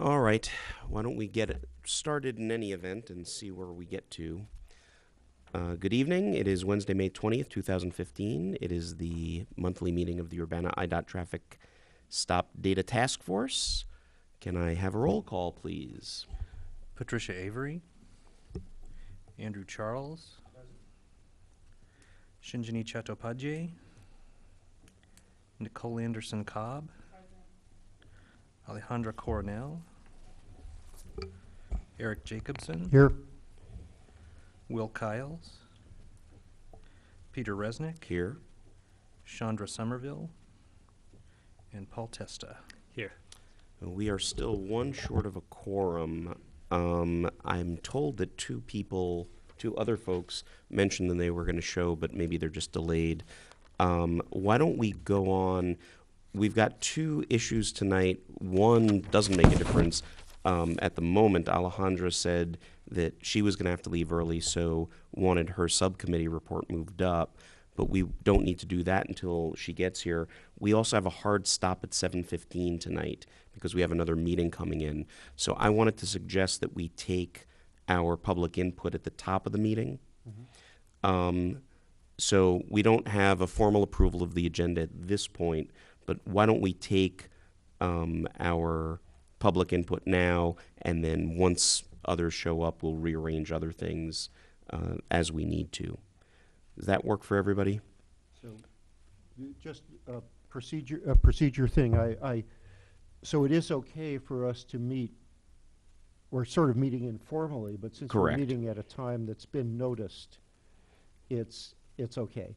All right, why don't we get it started in any event and see where we get to. Good evening. It is Wednesday, May 20th, 2015. It is the monthly meeting of the Urbana I.D.O.T Traffic Stop Data Task Force. Can I have a roll call, please? Patricia Avery, Andrew Charles, Shinjini Chattopadhyay, Nicole Anderson Cobb, Alejandra Coronel, Eric Jacobson, Here. Will Kiles, Peter Resnick, Here. Chandra Somerville, and Paul Testa. Here. We are still one short of a quorum. I'm told that two other folks mentioned that they were going to show, but maybe they're just delayed. Why don't we go on? We've got two issues tonight. One doesn't make a difference. At the moment, Alejandra said that she was going to have to leave early, so wanted her subcommittee report moved up. But we don't need to do that until she gets here. We also have a hard stop at 7:15 tonight because we have another meeting coming in. So I wanted to suggest that we take our public input at the top of the meeting. So we don't have a formal approval of the agenda at this point, but why don't we take our public input now, and then once others show up, we'll rearrange other things as we need to. Does that work for everybody? So, just a procedure thing. So it is okay for us to meet. We're sort of meeting informally, but since Correct. we're meeting at a time that's been noticed, it's okay.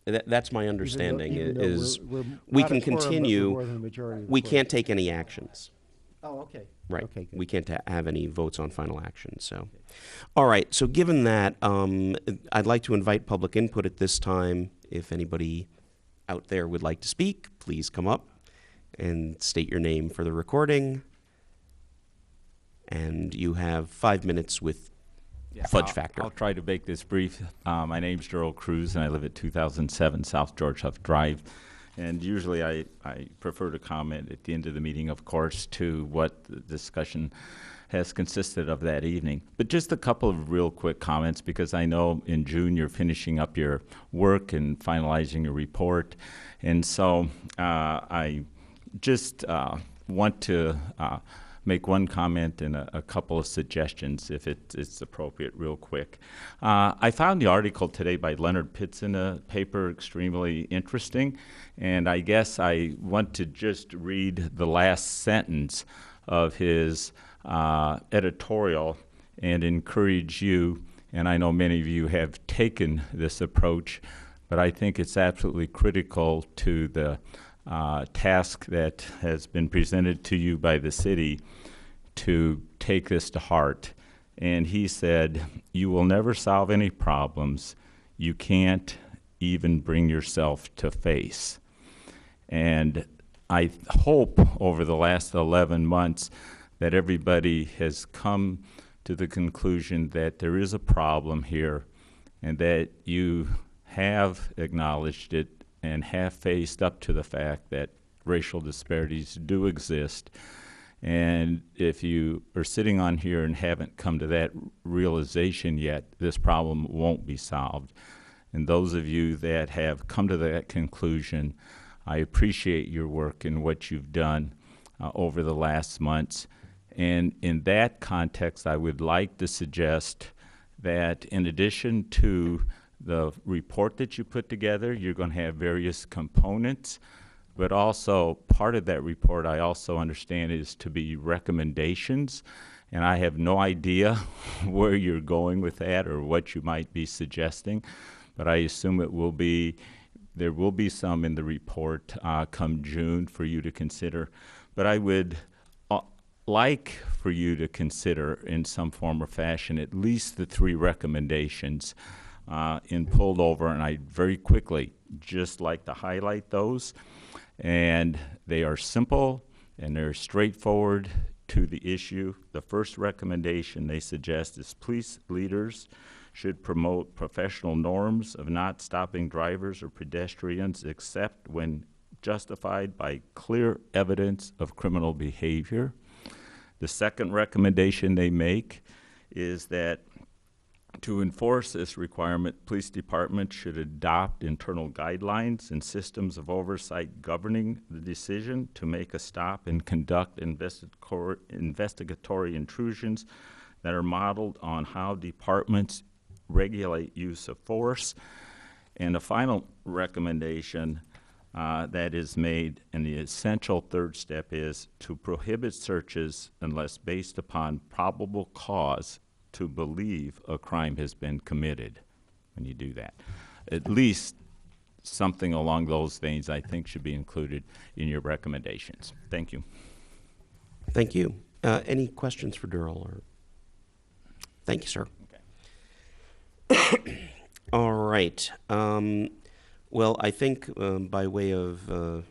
That's my understanding. Even though Is we're we not can a quorum, but we're continue. more than a majority of the We quorum. can't take any actions. Oh, okay. Right. Okay, good. We can't have any votes on final action. So, all right. So given that, I'd like to invite public input at this time. If anybody out there would like to speak, please come up and state your name for the recording. And you have 5 minutes with fudge factor. I'll try to make this brief. My name's Gerald Cruz, and I live at 2007 South George Huff Drive. And usually I prefer to comment at the end of the meeting, of course, to what the discussion has consisted of that evening. But just a couple of real quick comments, because I know in June you're finishing up your work and finalizing your report. And so I just want to make one comment and a couple of suggestions, if it's appropriate, real quick. I found the article today by Leonard Pitts in a paper extremely interesting, and I guess I want to just read the last sentence of his editorial and encourage you, and I know many of you have taken this approach, but I think it's absolutely critical to the task that has been presented to you by the city to take this to heart. And he said, "You will never solve any problems you can't even bring yourself to face." And I hope over the last 11 months that everybody has come to the conclusion that there is a problem here and that you have acknowledged it and have faced up to the fact that racial disparities do exist. And if you are sitting on here and haven't come to that realization yet, this problem won't be solved. And those of you that have come to that conclusion, I appreciate your work and what you've done over the last months. And in that context, I would like to suggest that in addition to the report that you put together, you're going to have various components, but also part of that report I also understand is to be recommendations, and I have no idea where you're going with that or what you might be suggesting, but I assume there will be some in the report come June for you to consider. But I would like for you to consider in some form or fashion at least the 3 recommendations in pulled over, and I very quickly just like to highlight those. And they are simple and they're straightforward to the issue. The first recommendation they suggest is police leaders should promote professional norms of not stopping drivers or pedestrians except when justified by clear evidence of criminal behavior. The second recommendation they make is that to enforce this requirement, police departments should adopt internal guidelines and systems of oversight governing the decision to make a stop and conduct investigatory intrusions that are modeled on how departments regulate use of force. And a final recommendation that is made, and the essential third step is to prohibit searches unless based upon probable cause to believe a crime has been committed when you do that. At least something along those veins, I think, should be included in your recommendations. Thank you. Thank you. Any questions for Daryl? Or thank you, sir. Okay. All right. Well, I think by way of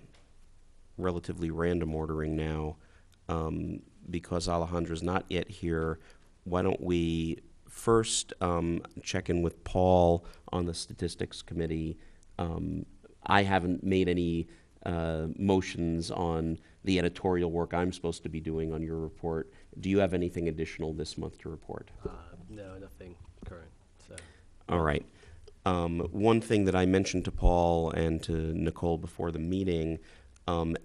relatively random ordering now, because Alejandra's not yet here, why don't we first check in with Paul on the statistics committee. I haven't made any motions on the editorial work I'm supposed to be doing on your report. Do you have anything additional this month to report? No, nothing current. So. All right. One thing that I mentioned to Paul and to Nicole before the meeting,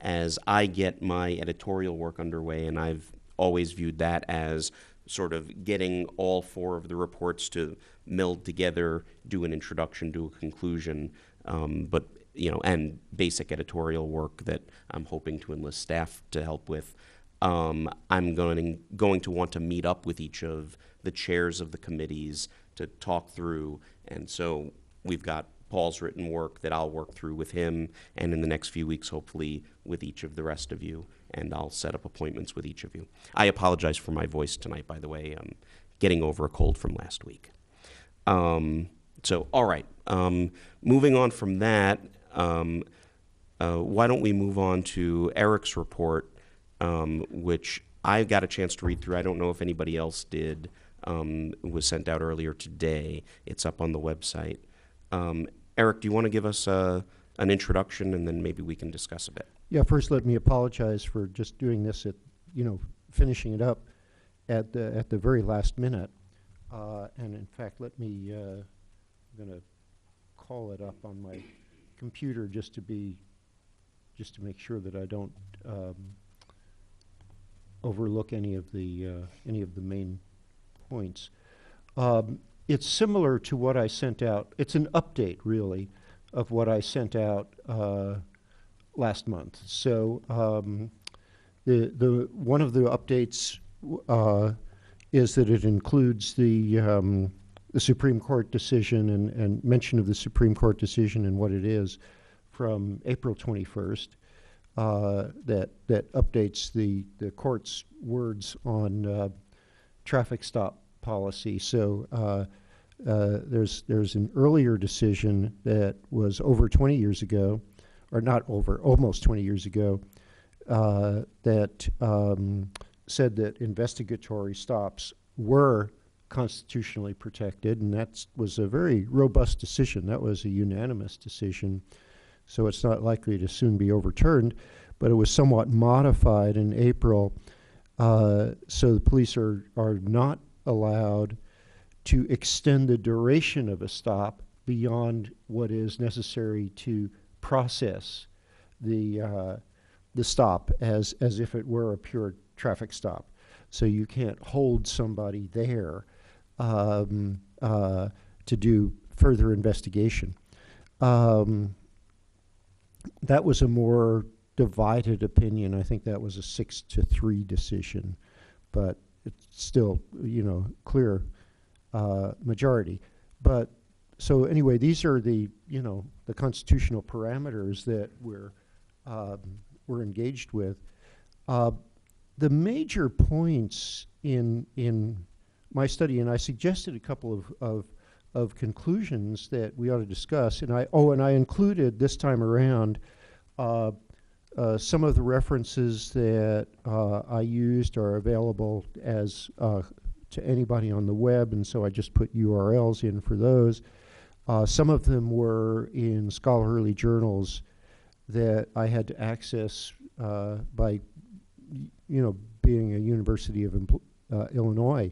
as I get my editorial work underway, and I've always viewed that as sort of getting all four of the reports to meld together, do an introduction, do a conclusion, but and basic editorial work that I'm hoping to enlist staff to help with. I'm going to want to meet up with each of the chairs of the committees to talk through, and so we've got Paul's written work that I'll work through with him, and in the next few weeks, hopefully, with each of the rest of you, and I'll set up appointments with each of you. I apologize for my voice tonight, by the way. I'm getting over a cold from last week. So, all right. Moving on from that, why don't we move on to Eric's report, which I got a chance to read through. I don't know if anybody else did. It was sent out earlier today. It's up on the website. Eric, do you want to give us an introduction, and then maybe we can discuss a bit? Yeah, first let me apologize for just doing this at, finishing it up at the very last minute. And in fact, let me, I'm going to call it up on my computer just to make sure that I don't overlook any of the main points. It's similar to what I sent out. It's an update, really, of what I sent out last month. So the one of the updates is that it includes the Supreme Court decision and mention of the Supreme Court decision and what it is from April 21st. That updates the court's words on traffic stop policy. So there's an earlier decision that was over 20 years ago, or not over, almost 20 years ago, that said that investigatory stops were constitutionally protected, and that was a very robust decision. That was a unanimous decision, so it's not likely to soon be overturned, but it was somewhat modified in April, so the police are not allowed to extend the duration of a stop beyond what is necessary to process the stop as if it were a pure traffic stop. So you can't hold somebody there to do further investigation. That was a more divided opinion. I think that was a 6-3 decision, but it's still, clear majority. But so anyway, these are the constitutional parameters that we're engaged with. The major points in my study, and I suggested a couple of conclusions that we ought to discuss, and I included this time around some of the references that I used are available as to anybody on the web, and so I just put URLs in for those. Some of them were in scholarly journals that I had to access by, being a University of Illinois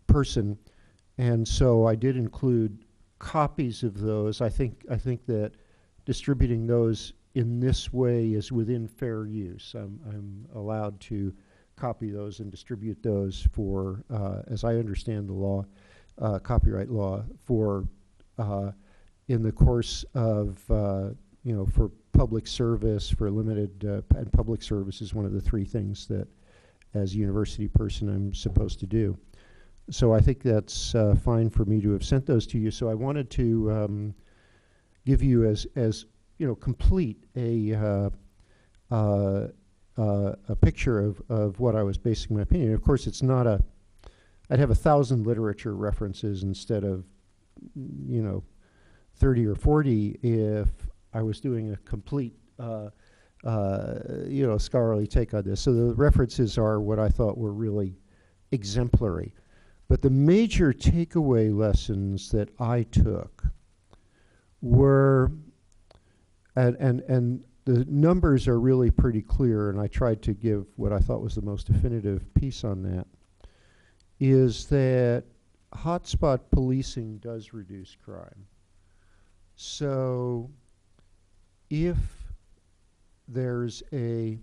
person, and so I did include copies of those. I think that distributing those in this way is within fair use. I'm allowed to copy those and distribute those for, as I understand the law, copyright law, for in the course of for public service, for limited, and public service is one of the three things that, as a university person, I'm supposed to do. So I think that's fine for me to have sent those to you. So I wanted to give you as complete a picture of what I was basing my opinion. Of course, it's not I'd have 1,000 literature references instead of 30 or 40 if I was doing a complete scholarly take on this. So the references are what I thought were really exemplary. But the major takeaway lessons that I took were, and the numbers are really pretty clear, and I tried to give what I thought was the most definitive piece on that, is that hotspot policing does reduce crime. So if there's it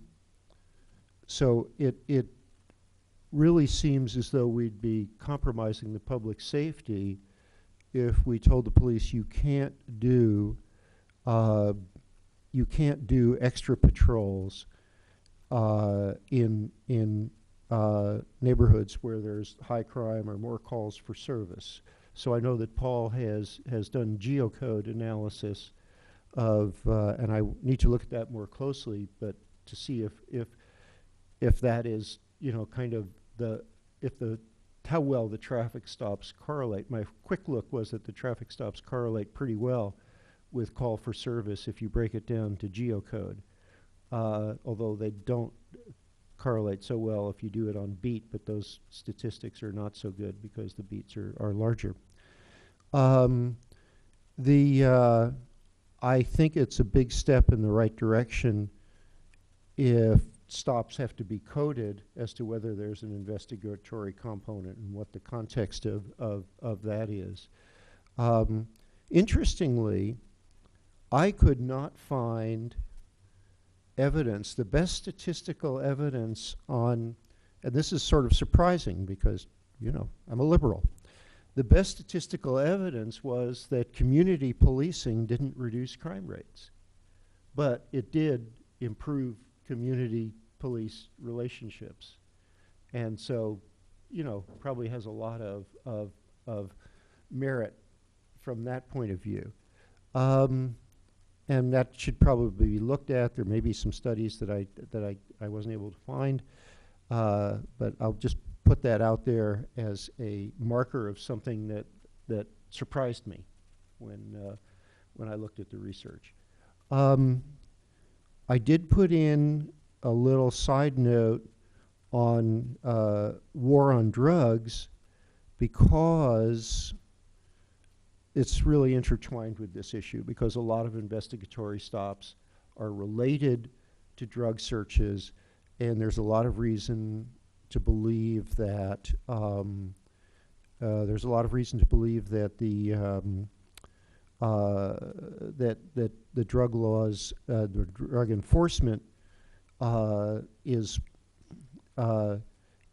really seems as though we'd be compromising the public safety if we told the police you can't do extra patrols in neighborhoods where there's high crime or more calls for service. So I know that Paul has done geocode analysis of, and I need to look at that more closely, but to see if that is kind of how well the traffic stops correlate. My quick look was that the traffic stops correlate pretty well with call for service if you break it down to geocode, although they don't correlate so well if you do it on beat, but those statistics are not so good because the beats are larger. I think it's a big step in the right direction if stops have to be coded as to whether there's an investigatory component and what the context of that is. Interestingly, I could not find evidence, the best statistical evidence on, and this is sort of surprising because, I'm a liberal. The best statistical evidence was that community policing didn't reduce crime rates, but it did improve community police relationships. And so, probably has a lot of merit from that point of view. And that should probably be looked at. There may be some studies that I wasn't able to find, but I'll just put that out there as a marker of something that surprised me when I looked at the research. I did put in a little side note on war on drugs because it's really intertwined with this issue, because a lot of investigatory stops are related to drug searches, and there's a lot of reason to believe that the that the drug laws, the drug enforcement is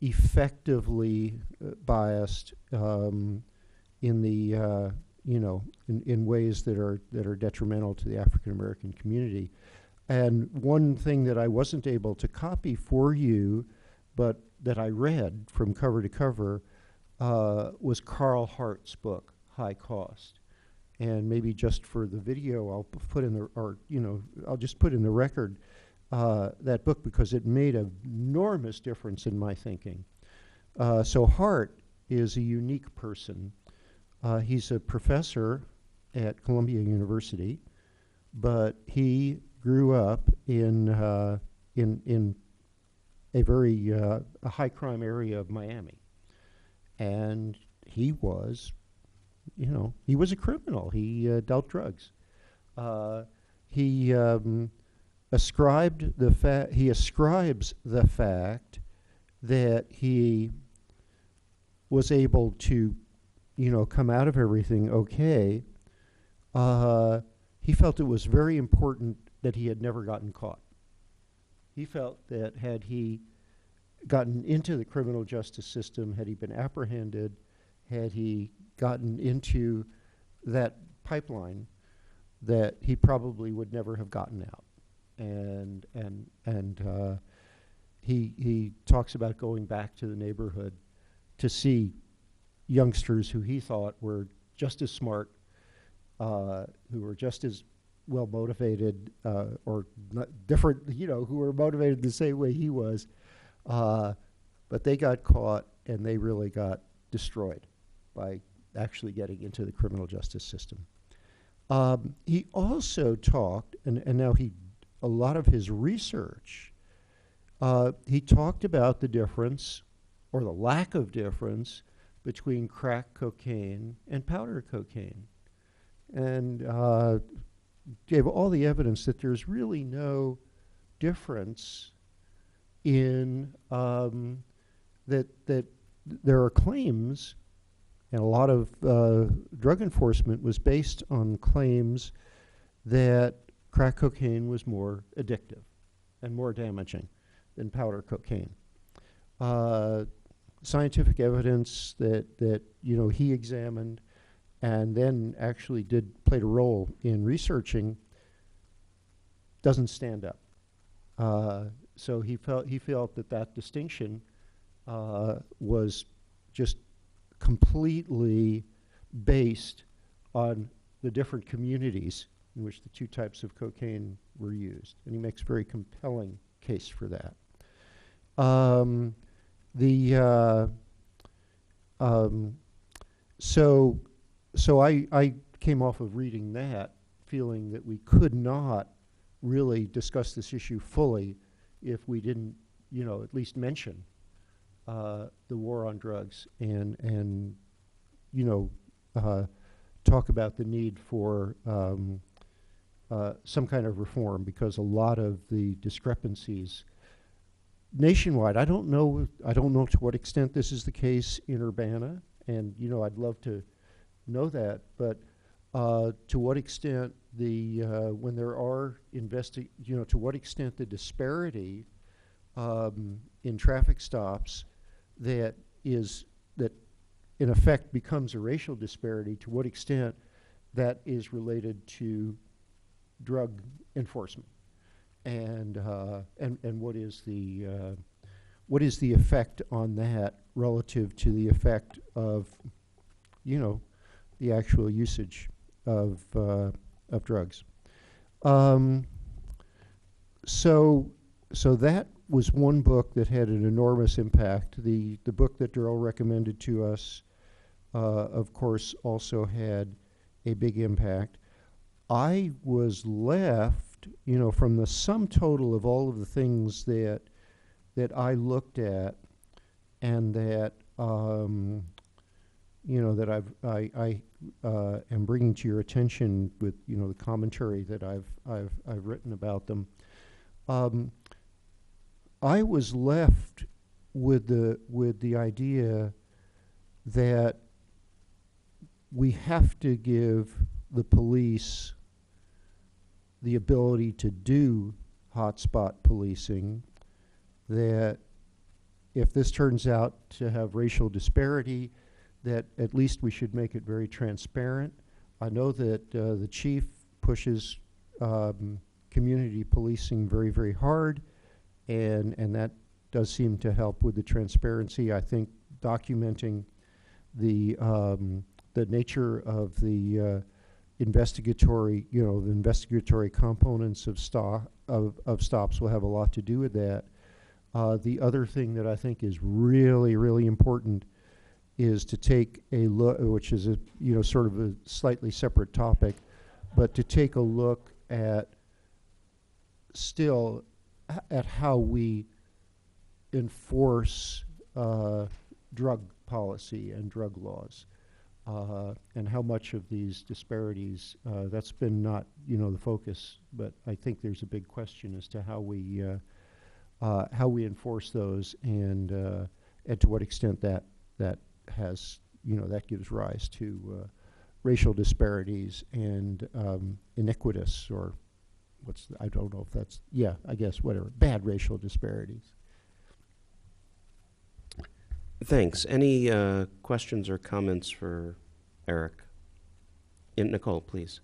effectively biased in the in ways that are detrimental to the African American community. And one thing that I wasn't able to copy for you, but that I read from cover to cover, was Carl Hart's book, High Cost. And maybe just for the video, I'll put in I'll just put in the record that book because it made an enormous difference in my thinking. So Hart is a unique person. He's a professor at Columbia University, but he grew up in a very high crime area of Miami, and he was a criminal. He dealt drugs. He he ascribes the fact that he was able to, come out of everything okay. He felt it was very important that he had never gotten caught. He felt that had he gotten into the criminal justice system, had he been apprehended, had he gotten into that pipeline, that he probably would never have gotten out. And he talks about going back to the neighborhood to see youngsters who he thought were just as smart, who were just as well motivated, or not different, who were motivated the same way he was. But they got caught and they really got destroyed by actually getting into the criminal justice system. He also talked, and now a lot of his research, he talked about the difference or the lack of difference between crack cocaine and powder cocaine, and gave all the evidence that there's really no difference in that there are claims, and a lot of drug enforcement was based on claims that crack cocaine was more addictive and more damaging than powder cocaine. Scientific evidence that he examined and then actually played a role in researching doesn't stand up. So he felt that distinction was just completely based on the different communities in which the two types of cocaine were used, and he makes a very compelling case for that. So I came off of reading that feeling that we could not really discuss this issue fully if we didn't, at least mention the war on drugs and talk about the need for some kind of reform, because a lot of the discrepancies nationwide, I don't know to what extent this is the case in Urbana, and I'd love to know that, but to what extent when there are to what extent the disparity in traffic stops that in effect becomes a racial disparity, to what extent that is related to drug enforcement, and what is the effect on that relative to the effect of the actual usage of drugs. So that was one book that had an enormous impact. The book that Darrell recommended to us, of course, also had a big impact. I was left, from the sum total of all of the things that I looked at, and that that I am bringing to your attention with the commentary that I've written about them. I was left with the idea that we have to give the police the ability to do hotspot policing, that if this turns out to have racial disparity, that at least we should make it very transparent. I know that the chief pushes community policing very, very hard, and that does seem to help with the transparency. I think documenting the nature of the investigatory components of stops will have a lot to do with that. The other thing that I think is really, really important is to take a look, which is sort of a slightly separate topic, but to take a look at how we enforce drug policy and drug laws. and how much of these disparities, that's been not, the focus, but I think there's a big question as to how we enforce those, and to what extent that has, that gives rise to racial disparities and iniquitous, or I don't know if that's, I guess, whatever, bad racial disparities. Thanks. Any questions or comments for Eric? Nicole, please.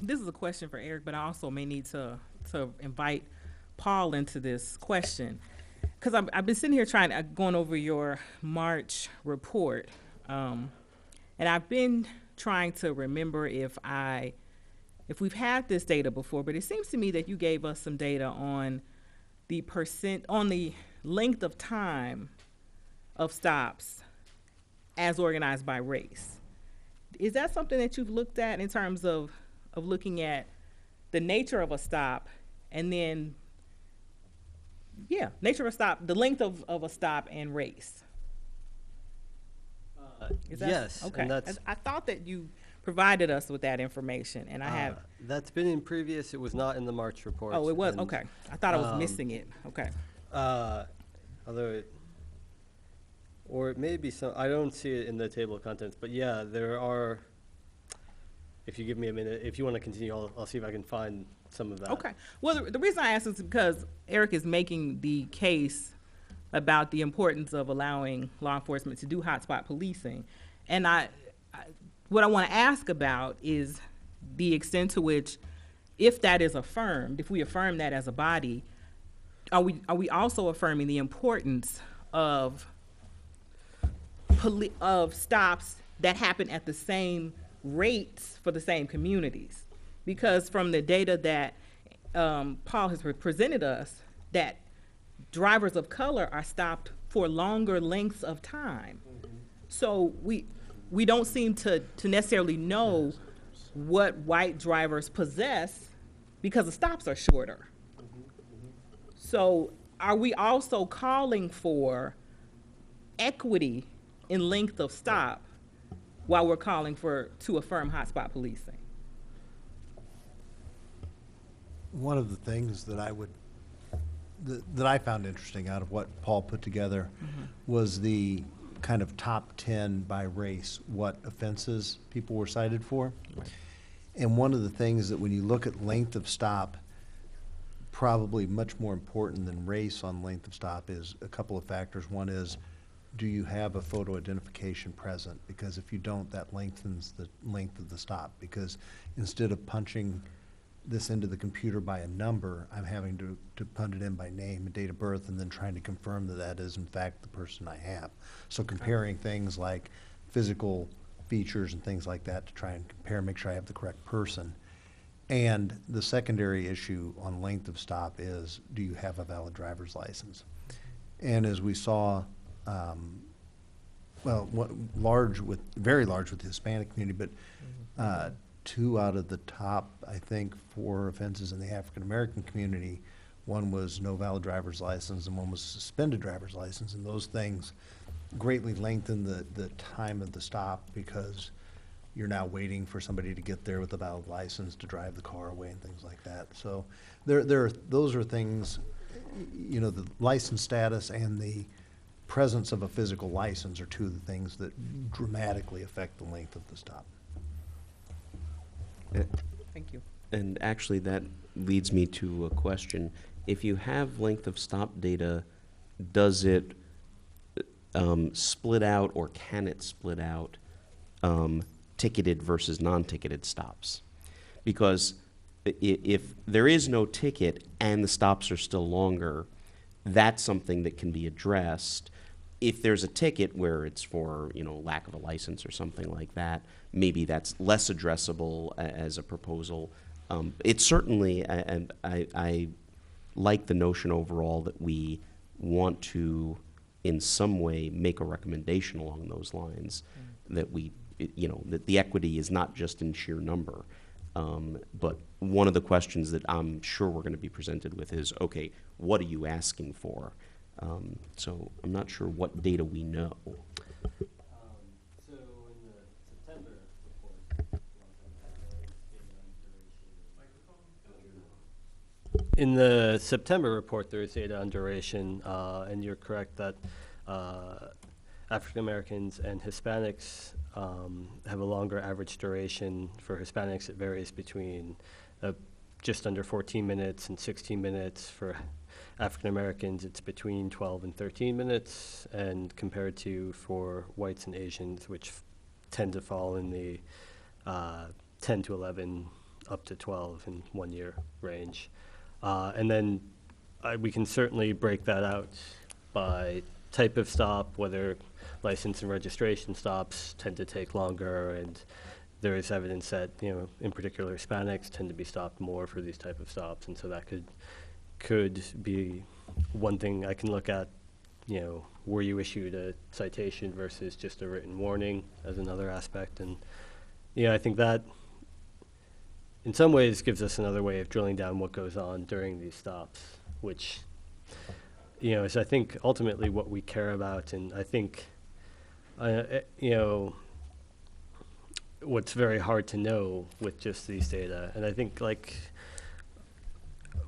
This is a question for Eric, but I also may need to invite Paul into this question, because I've been sitting here going over your March report, and I've been trying to remember if we've had this data before, but it seems to me that you gave us some data on the length of time of stops as organized by race. Is that something that you've looked at in terms of looking at the nature of a stop, and then, nature of a stop, the length of a stop, and race? Yes, Okay. and that's I thought that you provided us with that information, and I have. that's been in previous. It was not in the March report. Oh, it was? and, Okay. I thought I was missing it. Okay. Although or it may be some. I don't see it in the table of contents, but yeah, there are. If you give me a minute, if you want to continue, I'll see if I can find some of that. Okay. Well, the reason I asked is because Eric is making the case about the importance of allowing law enforcement to do hotspot policing. And what I want to ask about is the extent to which, if that is affirmed, if we affirm that as a body, are we also affirming the importance of stops that happen at the same rates for the same communities? Because from the data that Paul has presented us, that drivers of color are stopped for longer lengths of time. So we don't seem to necessarily know what white drivers possess because the stops are shorter. So are we also calling for equity in length of stop while we're calling to affirm hotspot policing? One of the things that I found interesting out of what Paul put together was the kind of top 10 by race, what offenses people were cited for. Right. And one of the things that when you look at length of stop, probably much more important than race on length of stop is a couple of factors. One is, do you have a photo identification present? Because if you don't, that lengthens the length of the stop. Because instead of punching this into the computer by a number, I'm having to punch it in by name and date of birth, and then trying to confirm that that is in fact the person I have. So comparing things like physical features and things like that to try and compare, make sure I have the correct person. And the secondary issue on length of stop is, do you have a valid driver's license? And as we saw, very large with the Hispanic community, but 2 out of the top, I think, 4 offenses in the African American community, one was no valid driver's license and one was suspended driver's license, and those things greatly lengthen the time of the stop because you're now waiting for somebody to get there with a valid license to drive the car away and things like that. So those are things, the license status and the presence of a physical license are 2 of the things that dramatically affect the length of the stop. Thank you. And actually, that leads me to a question. If you have length of stop data, does it split out, or can it split out ticketed versus non-ticketed stops? Because if there is no ticket and the stops are still longer, that's something that can be addressed. If there's a ticket where it's for, lack of a license or something like that, maybe that's less addressable as a proposal. It's certainly, and I like the notion overall that we want to, in some way, make a recommendation along those lines, that that the equity is not just in sheer number. But one of the questions that I'm sure we're going to be presented with is, okay, what are you asking for? So I'm not sure what data we know. So In the September report, there is data on duration, and you're correct that African Americans and Hispanics have a longer average duration. For Hispanics, it varies between just under 14 minutes and 16 minutes. For African Americans, it's between 12 and 13 minutes, and compared to for whites and Asians, which tend to fall in the 10 to 11 up to 12 in 1 year range. And then we can certainly break that out by type of stop, whether license and registration stops tend to take longer, and there is evidence that, in particular, Hispanics tend to be stopped more for these type of stops, and so that could be one thing I can look at. Were you issued a citation versus just a written warning as another aspect, and I think that in some ways gives us another way of drilling down what goes on during these stops, which is, I think, ultimately what we care about. And I think what's very hard to know with just these data. And I think, like,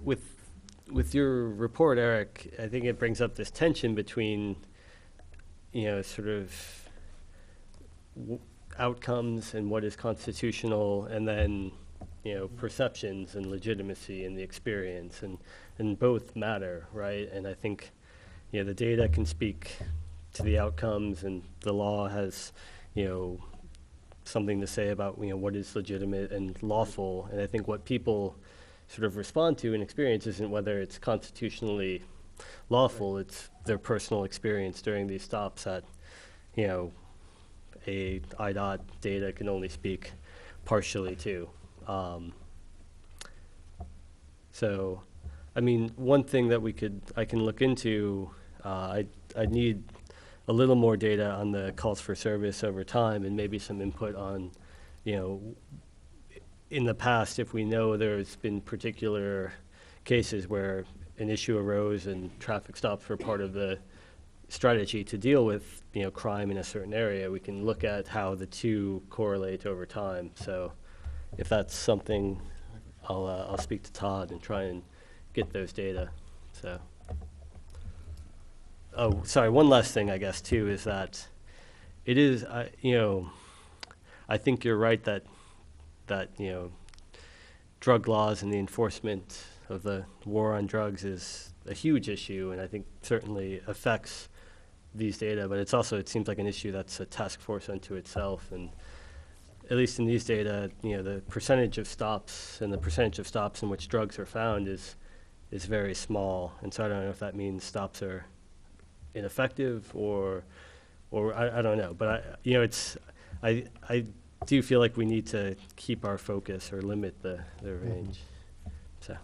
with your report, Eric, I think it brings up this tension between sort of outcomes and what is constitutional, and then perceptions and legitimacy and the experience, and both matter, right? And I think the data can speak to the outcomes, and the law has something to say about what is legitimate and lawful. And I think what people sort of respond to and experience isn't whether it's constitutionally lawful, it's their personal experience during these stops that a I.D.O.T. data can only speak partially to. So, I mean, one thing that I can look into, I need a little more data on the calls for service over time, and maybe some input on, in the past, if we know there's been particular cases where an issue arose and traffic stops were part of the strategy to deal with, crime in a certain area, we can look at how the two correlate over time. So if that's something, I'll speak to Todd and try and get those data. So, oh, sorry, one last thing, I guess, too, is that it is, I think you're right that drug laws and the enforcement of the war on drugs is a huge issue, and I think certainly affects these data, but it seems like an issue that's a task force unto itself. And at least in these data, the percentage of stops and the percentage of stops in which drugs are found is very small. And so I don't know if that means stops are ineffective or I don't know. But I do feel like we need to keep our focus or limit the range. So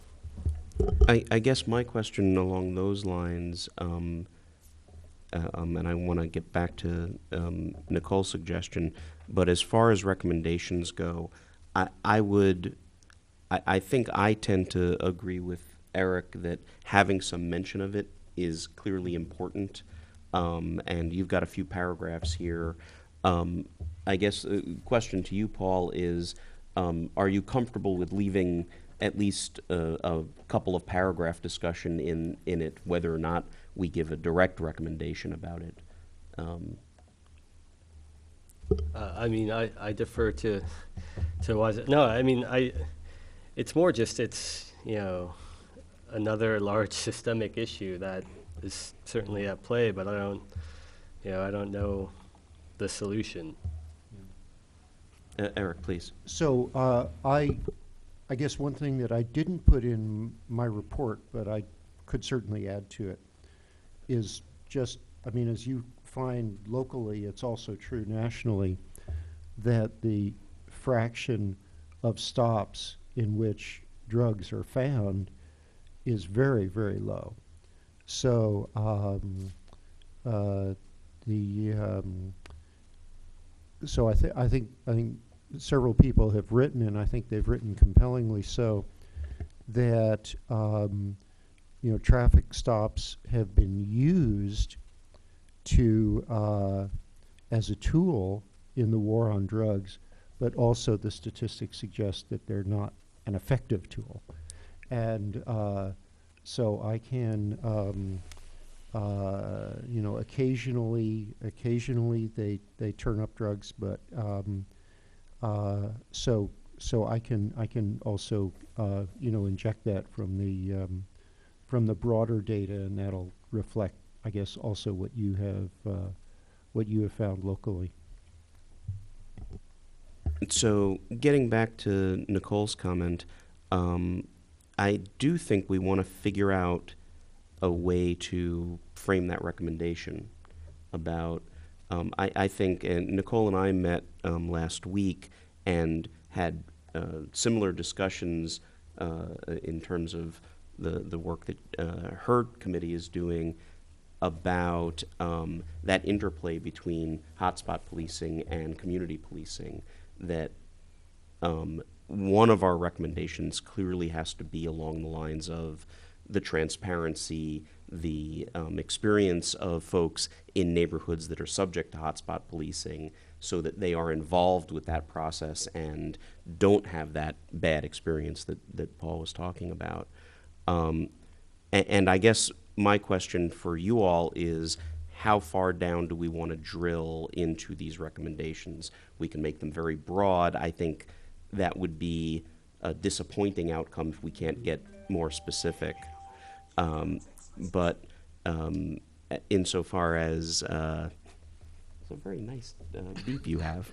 I guess my question along those lines, and I want to get back to Nicole's suggestion, but as far as recommendations go, I think I tend to agree with Eric that having some mention of it is clearly important, and you've got a few paragraphs here. I guess a question to you, Paul, is are you comfortable with leaving at least a couple of paragraph discussion in it, whether or not we give a direct recommendation about it? I mean, I defer to no, I mean, it's more just, it's, another large systemic issue that is certainly at play, but I don't know the solution. Eric, please. So I guess one thing that I didn't put in my report, but I could certainly add to it, is just, I mean, as you find locally, it's also true nationally, that the fraction of stops in which drugs are found is very, very low. So so I think several people have written, and I think they've written compellingly so, that traffic stops have been used to as a tool in the war on drugs, but also the statistics suggest that they're not an effective tool. And so I can, you know, occasionally they turn up drugs, but so I can also you know, inject that from the broader data, and that'll reflect, I guess, also what you have found locally. So getting back to Nicole's comment, I do think we want to figure out a way to frame that recommendation about, I think, and Nicole and I met last week and had similar discussions in terms of the work that her committee is doing about that interplay between hotspot policing and community policing, that one of our recommendations clearly has to be along the lines of the transparency, the experience of folks in neighborhoods that are subject to hotspot policing, so that they are involved with that process and don't have that bad experience that Paul was talking about. And I guess my question for you all is, how far down do we want to drill into these recommendations? We can make them very broad. I think that would be a disappointing outcome if we can't get more specific. But insofar as it's a very nice beep you have,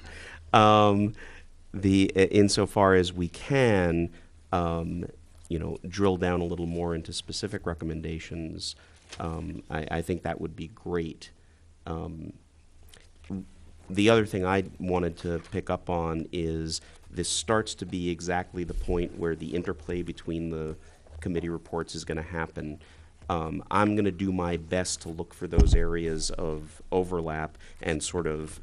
insofar as we can, you know, drill down a little more into specific recommendations, I think that would be great. The other thing I wanted to pick up on is this starts to be exactly the point where the interplay between the committee reports is going to happen. I'm going to do my best to look for those areas of overlap and sort of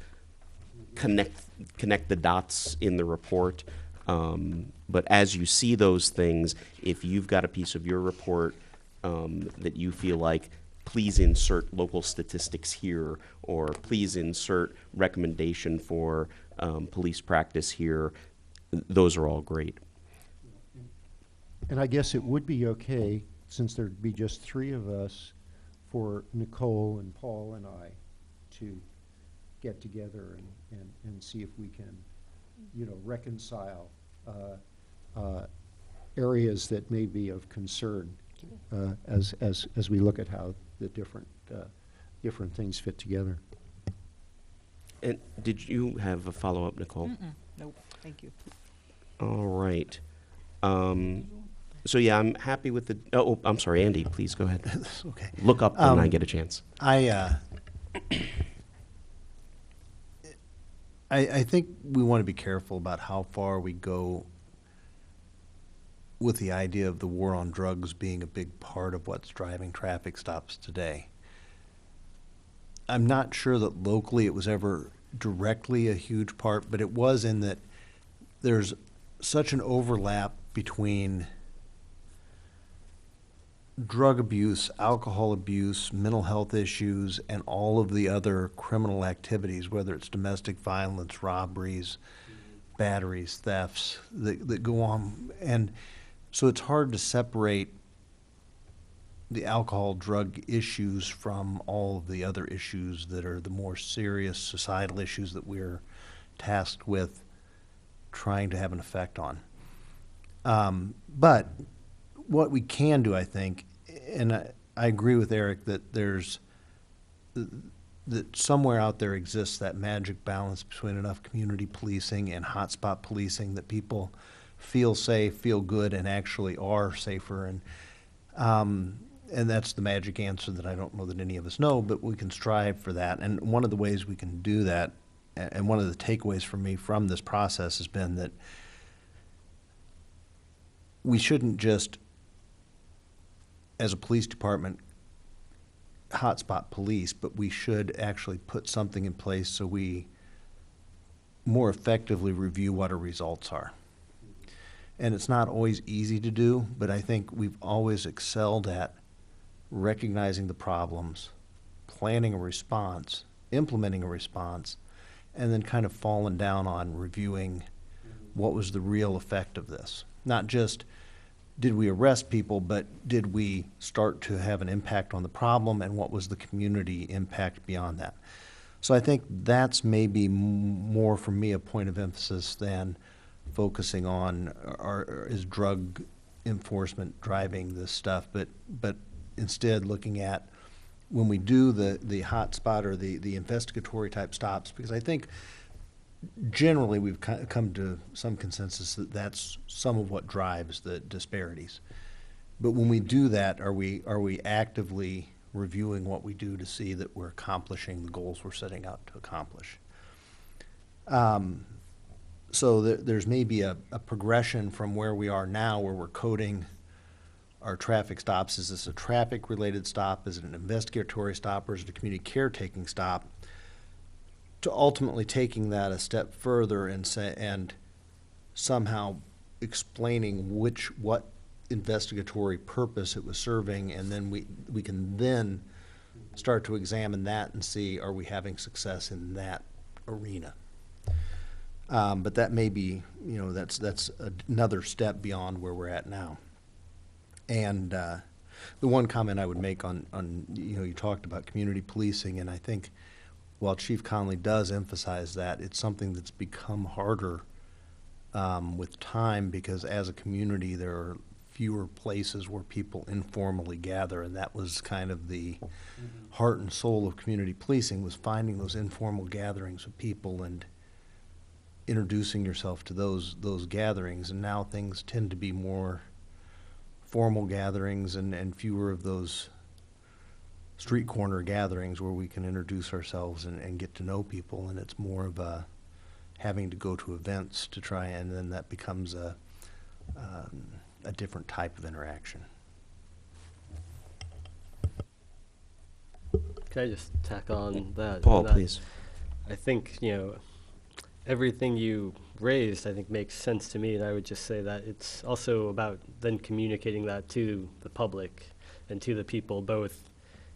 connect the dots in the report. But as you see those things, if you've got a piece of your report that you feel like, please insert local statistics here, or please insert recommendation for police practice here, those are all great. And I guess it would be okay, since there'd be just three of us, for Nicole and Paul and I to get together and see if we can, you know, reconcile areas that may be of concern as we look at how the different things fit together. And did you have a follow-up, Nicole? Nope, thank you. All right. So yeah, I'm happy with the, I'm sorry, Andy, please go ahead. Okay. Look up when I get a chance. I think we want to be careful about how far we go with the idea of the war on drugs being a big part of what's driving traffic stops today. I'm not sure that locally it was ever directly a huge part, but it was in that there's such an overlap between drug abuse, alcohol abuse, mental health issues, and all of the other criminal activities, whether it's domestic violence, robberies, batteries, thefts that go on. And so it's hard to separate the alcohol drug issues from all of the other issues that are the more serious societal issues that we're tasked with trying to have an effect on. But what we can do, I think, and I agree with Eric that that somewhere out there exists that magic balance between enough community policing and hotspot policing that people feel safe, feel good, and actually are safer. And that's the magic answer that I don't know that any of us know, but we can strive for that. And one of the ways we can do that, and one of the takeaways for me from this process has been that we shouldn't just, as a police department, hotspot police, but we should actually put something in place so we more effectively review what our results are. And it's not always easy to do, but I think we've always excelled at recognizing the problems, planning a response, implementing a response, and then kind of fallen down on reviewing what was the real effect of this. Not just did we arrest people, but did we start to have an impact on the problem, and what was the community impact beyond that? So I think that's maybe more for me a point of emphasis than focusing on is drug enforcement driving this stuff, but instead looking at when we do the hot spot or the investigatory type stops, because I think generally we've come to some consensus that that's some of what drives the disparities. But when we do that, are we actively reviewing what we do to see that we're accomplishing the goals we're setting out to accomplish? So there's maybe a progression from where we are now, where we're coding our traffic stops. Is this a traffic-related stop? Is it an investigatory stop? Or is it a community caretaking stop? To ultimately taking that a step further and somehow explaining what investigatory purpose it was serving, and then we can then start to examine that and see, are we having success in that arena? But that may be, that's another step beyond where we're at now. And the one comment I would make on you talked about community policing, and I think while Chief Conley does emphasize that, it's something that's become harder with time, because as a community there are fewer places where people informally gather, and that was kind of the heart and soul of community policing, was finding those informal gatherings of people and introducing yourself to those gatherings. And now things tend to be more formal gatherings and fewer of those street corner gatherings where we can introduce ourselves and get to know people, and it's more of a having to go to events to try, and then that becomes a different type of interaction. Can I just tack on that? Paul, And that, please. I think, everything you raised, I think, makes sense to me, and I would just say that it's also about then communicating that to the public and to the people, both,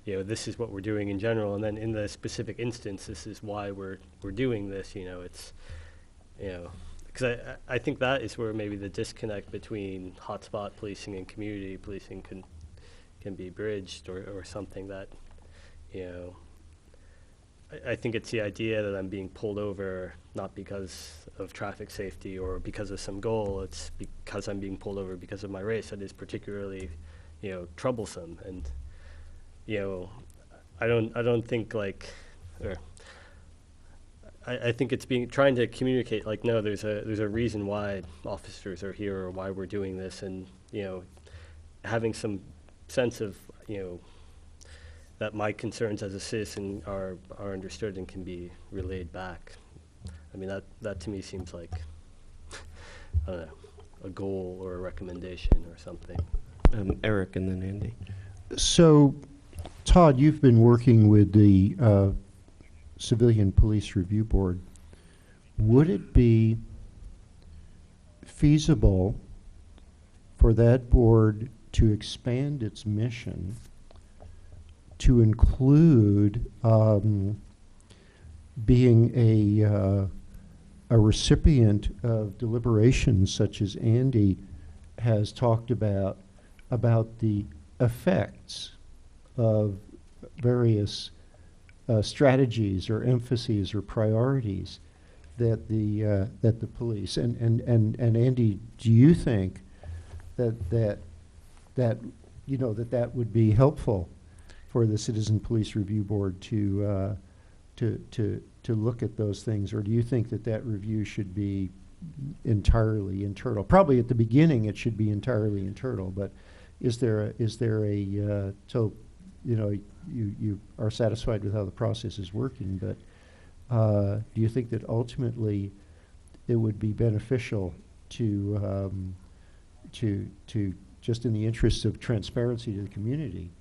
this is what we're doing in general, and then in the specific instance, this is why we're doing this. It's, because I think that is where maybe the disconnect between hotspot policing and community policing can be bridged, or something that, I think it's the idea that I'm being pulled over not because of traffic safety or because of some goal. It's because I'm being pulled over because of my race that is particularly, troublesome. And, I don't think I think it's trying to communicate no, there's a reason why officers are here or why we're doing this, and having some sense of that my concerns as a citizen are understood and can be relayed back. I mean, that to me seems like, I don't know, a goal or a recommendation or something. Eric and then Andy. So, Todd, you've been working with the Civilian Police Review Board. Would it be feasible for that board to expand its mission to include being a recipient of deliberations such as Andy has talked about the effects of various strategies or emphases or priorities that the police and Andy, do you think that would be helpful for the Citizen Police Review Board to look at those things, or do you think that review should be entirely internal? Probably at the beginning it should be entirely internal, but is there a so you are satisfied with how the process is working, but do you think that ultimately it would be beneficial to just in the interests of transparency to the community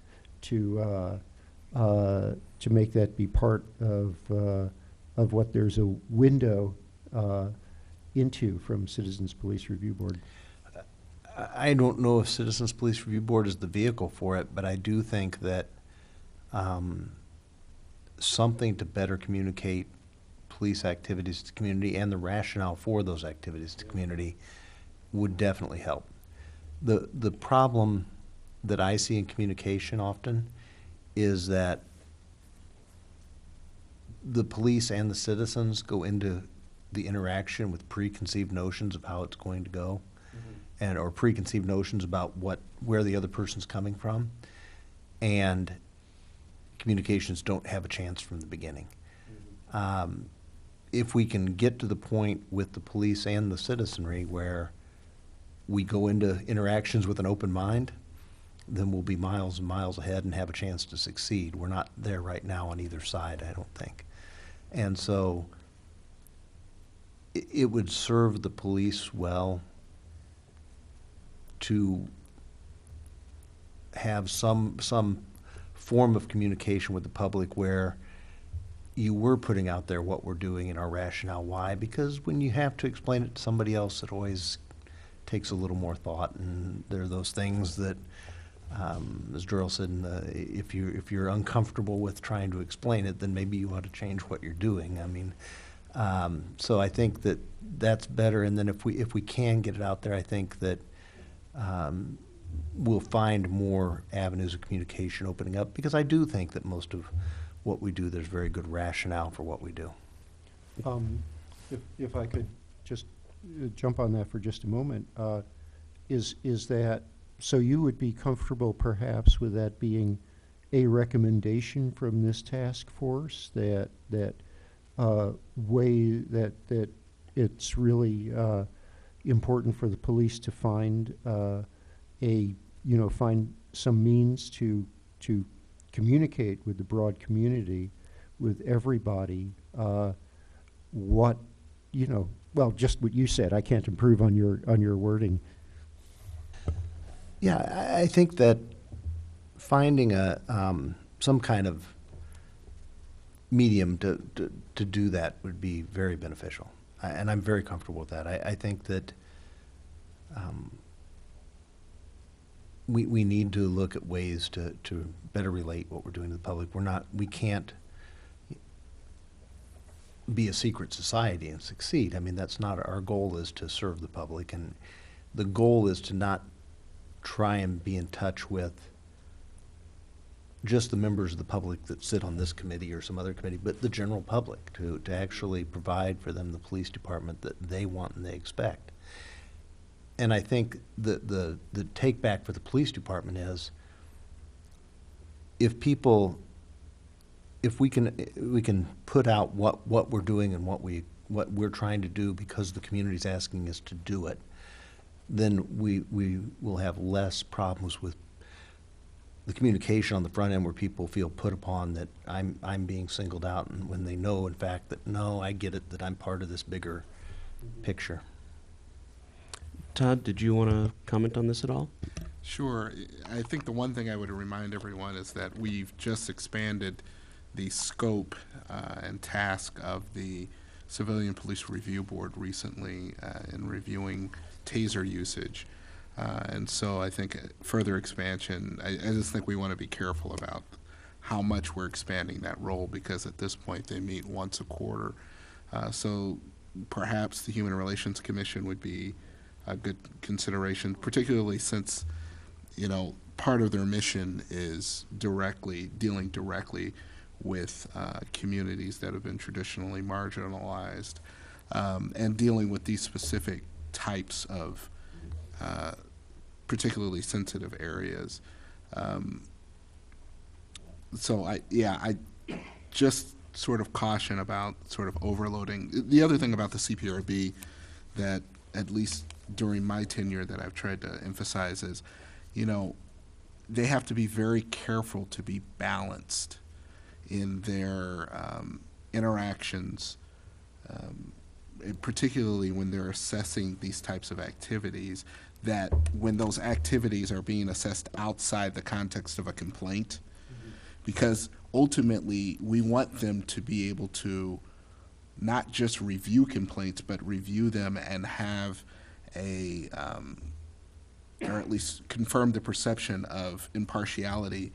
to make that be part of what there's a window into from Citizens Police Review Board? I don't know if Citizens Police Review Board is the vehicle for it, but I do think that something to better communicate police activities to the community and the rationale for those activities to the community would definitely help. The problem that I see in communication often is that the police and the citizens go into the interaction with preconceived notions of how it's going to go, and or preconceived notions about where the other person's coming from, and communications don't have a chance from the beginning. If we can get to the point with the police and the citizenry where we go into interactions with an open mind, then we'll be miles and miles ahead and have a chance to succeed. We're not there right now on either side, I don't think. And so it would serve the police well to have some form of communication with the public where you were putting out there what we're doing and our rationale why, because when you have to explain it to somebody else, it always takes a little more thought, and there are those things that, as Darrell said, if you're uncomfortable with trying to explain it, then maybe you ought to change what you're doing. I mean, so I think that that's better, and then if we can get it out there, I think that we'll find more avenues of communication opening up, because I do think that most of what we do, there's very good rationale for what we do. If I could just jump on that for just a moment, is that, so you would be comfortable perhaps with that being a recommendation from this task force, that way that it's really important for the police to find find some means to communicate with the broad community, with everybody, well, just what you said. I can't improve on your wording. Yeah, I think that finding some kind of medium to do that would be very beneficial, and I'm very comfortable with that. I think that we need to look at ways to better relate what we're doing to the public. We can't be a secret society and succeed. I mean, that's not our goal. Is to serve the public, and the goal is to not try and be in touch with just the members of the public that sit on this committee or some other committee, but the general public, to actually provide for them the police department that they want and they expect. And I think the take back for the police department is, if we can put out what we're doing and what we're trying to do because the community's asking us to do it, then we will have less problems with the communication on the front end, where people feel put upon that I'm being singled out, and when they know, in fact, that no, I get it, that I'm part of this bigger picture. Todd, did you want to comment on this at all? Sure. I think the one thing I would remind everyone is that we've just expanded the scope and task of the Civilian Police Review Board recently in reviewing taser usage. And so I think further expansion, I just think we want to be careful about how much we're expanding that role, because at this point they meet once a quarter. So perhaps the Human Relations Commission would be a good consideration, particularly since, part of their mission is dealing directly with communities that have been traditionally marginalized, and dealing with these specific types of particularly sensitive areas. So I just sort of caution about sort of overloading. The other thing about the CPRB that, at least during my tenure, that I've tried to emphasize is, they have to be very careful to be balanced in their interactions, particularly when they're assessing these types of activities, that when those activities are being assessed outside the context of a complaint, because ultimately we want them to be able to not just review complaints, but review them and have or at least confirm the perception of impartiality,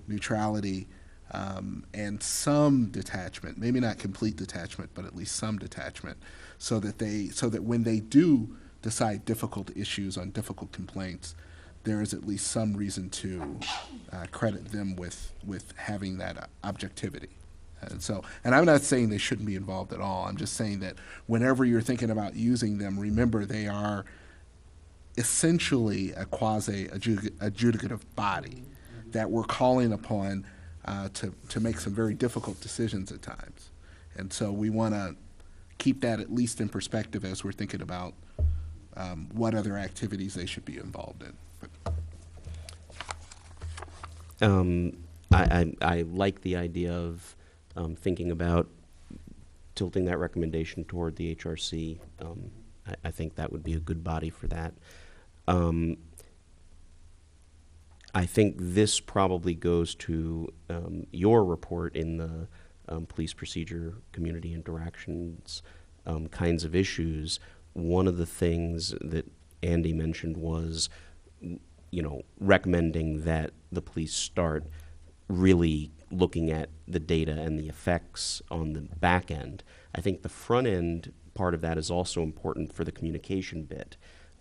neutrality, and some detachment, maybe not complete detachment, but at least some detachment, so that when they do decide difficult issues on difficult complaints, there is at least some reason to credit them with having that objectivity. And I'm not saying they shouldn't be involved at all. I'm just saying that whenever you're thinking about using them, remember they are essentially a quasi-adjudicative body that we're calling upon to make some very difficult decisions at times. And so we want to keep that at least in perspective as we're thinking about what other activities they should be involved in. I like the idea of thinking about tilting that recommendation toward the HRC. I think that would be a good body for that. I think this probably goes to your report in the police procedure, community interactions kinds of issues. One of the things that Andy mentioned was, recommending that the police start really looking at the data and the effects on the back end. I think the front end part of that is also important for the communication bit.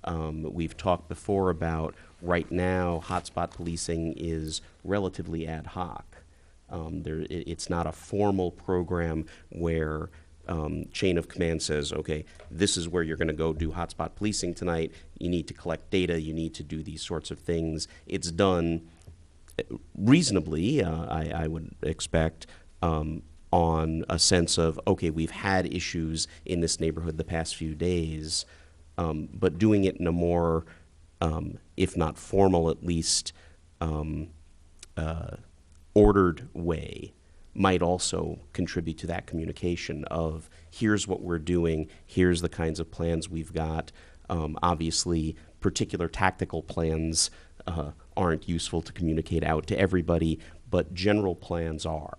We've talked before about right now hotspot policing is relatively ad hoc. It's not a formal program where chain of command says, okay, this is where you're going to go do hotspot policing tonight. You need to collect data. You need to do these sorts of things. It's done reasonably, I would expect, on a sense of, okay, we've had issues in this neighborhood the past few days, but doing it in a more, if not formal, at least ordered way might also contribute to that communication of here's what we're doing, here's the kinds of plans we've got. Obviously, particular tactical plans aren't useful to communicate out to everybody, but general plans are.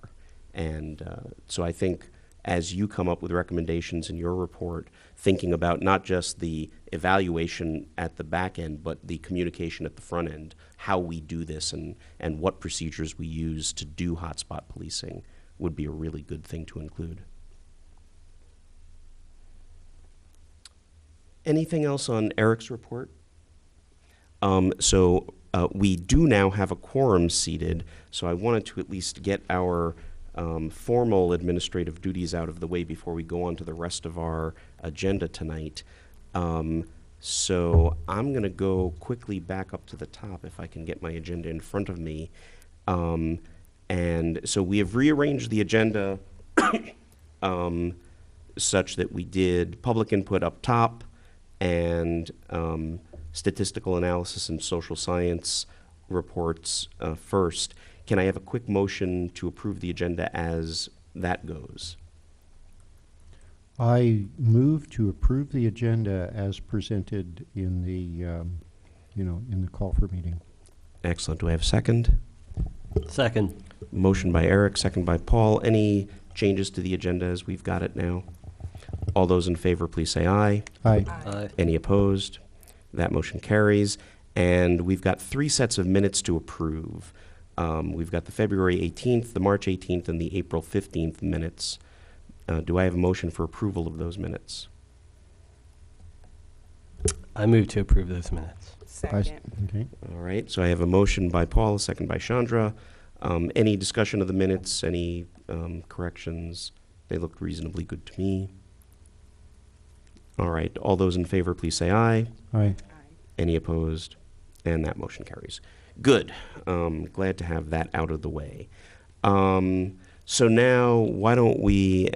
And so I think as you come up with recommendations in your report, thinking about not just the evaluation at the back end, but the communication at the front end, how we do this and what procedures we use to do hotspot policing would be a really good thing to include. Anything else on Eric's report? We do now have a quorum seated, so I wanted to at least get our formal administrative duties out of the way before we go on to the rest of our agenda tonight. So I'm going to go quickly back up to the top if I can get my agenda in front of me. And so we have rearranged the agenda such that we did public input up top and statistical analysis and social science reports first. Can I have a quick motion to approve the agenda as that goes? I move to approve the agenda as presented in the, in the call for meeting. Excellent. Do I have a second? Second. Motion by Eric, second by Paul. Any changes to the agenda as we've got it now? All those in favor, please say aye. Aye. Aye. Any opposed? That motion carries. And we've got 3 sets of minutes to approve. We've got the February 18th, the March 18th, and the April 15th minutes. Do I have a motion for approval of those minutes? I move to approve those minutes. Second. Okay. All right, so I have a motion by Paul, a second by Chandra. Any discussion of the minutes, any corrections? They looked reasonably good to me. All right, all those in favor, please say aye. Aye. Any opposed? And that motion carries. Good. Glad to have that out of the way. So now, why don't we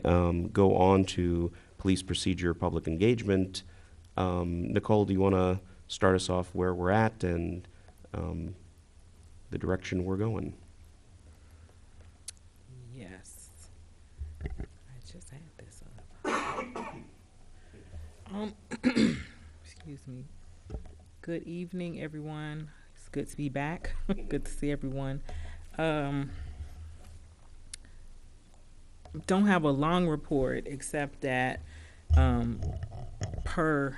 go on to police procedure, public engagement. Nicole, do you want to start us off where we're at and the direction we're going? Yes. I just had this up. Excuse me. Good evening, everyone. It's good to be back. Good to see everyone. Don't have a long report except that per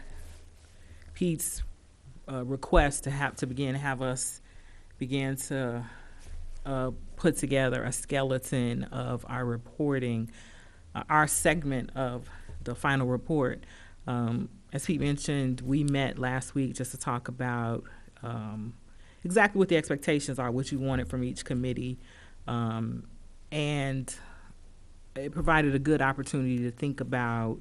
Pete's request to have us begin to put together a skeleton of our reporting, our segment of the final report. As Pete mentioned, we met last week just to talk about exactly what the expectations are, what you wanted from each committee, and it provided a good opportunity to think about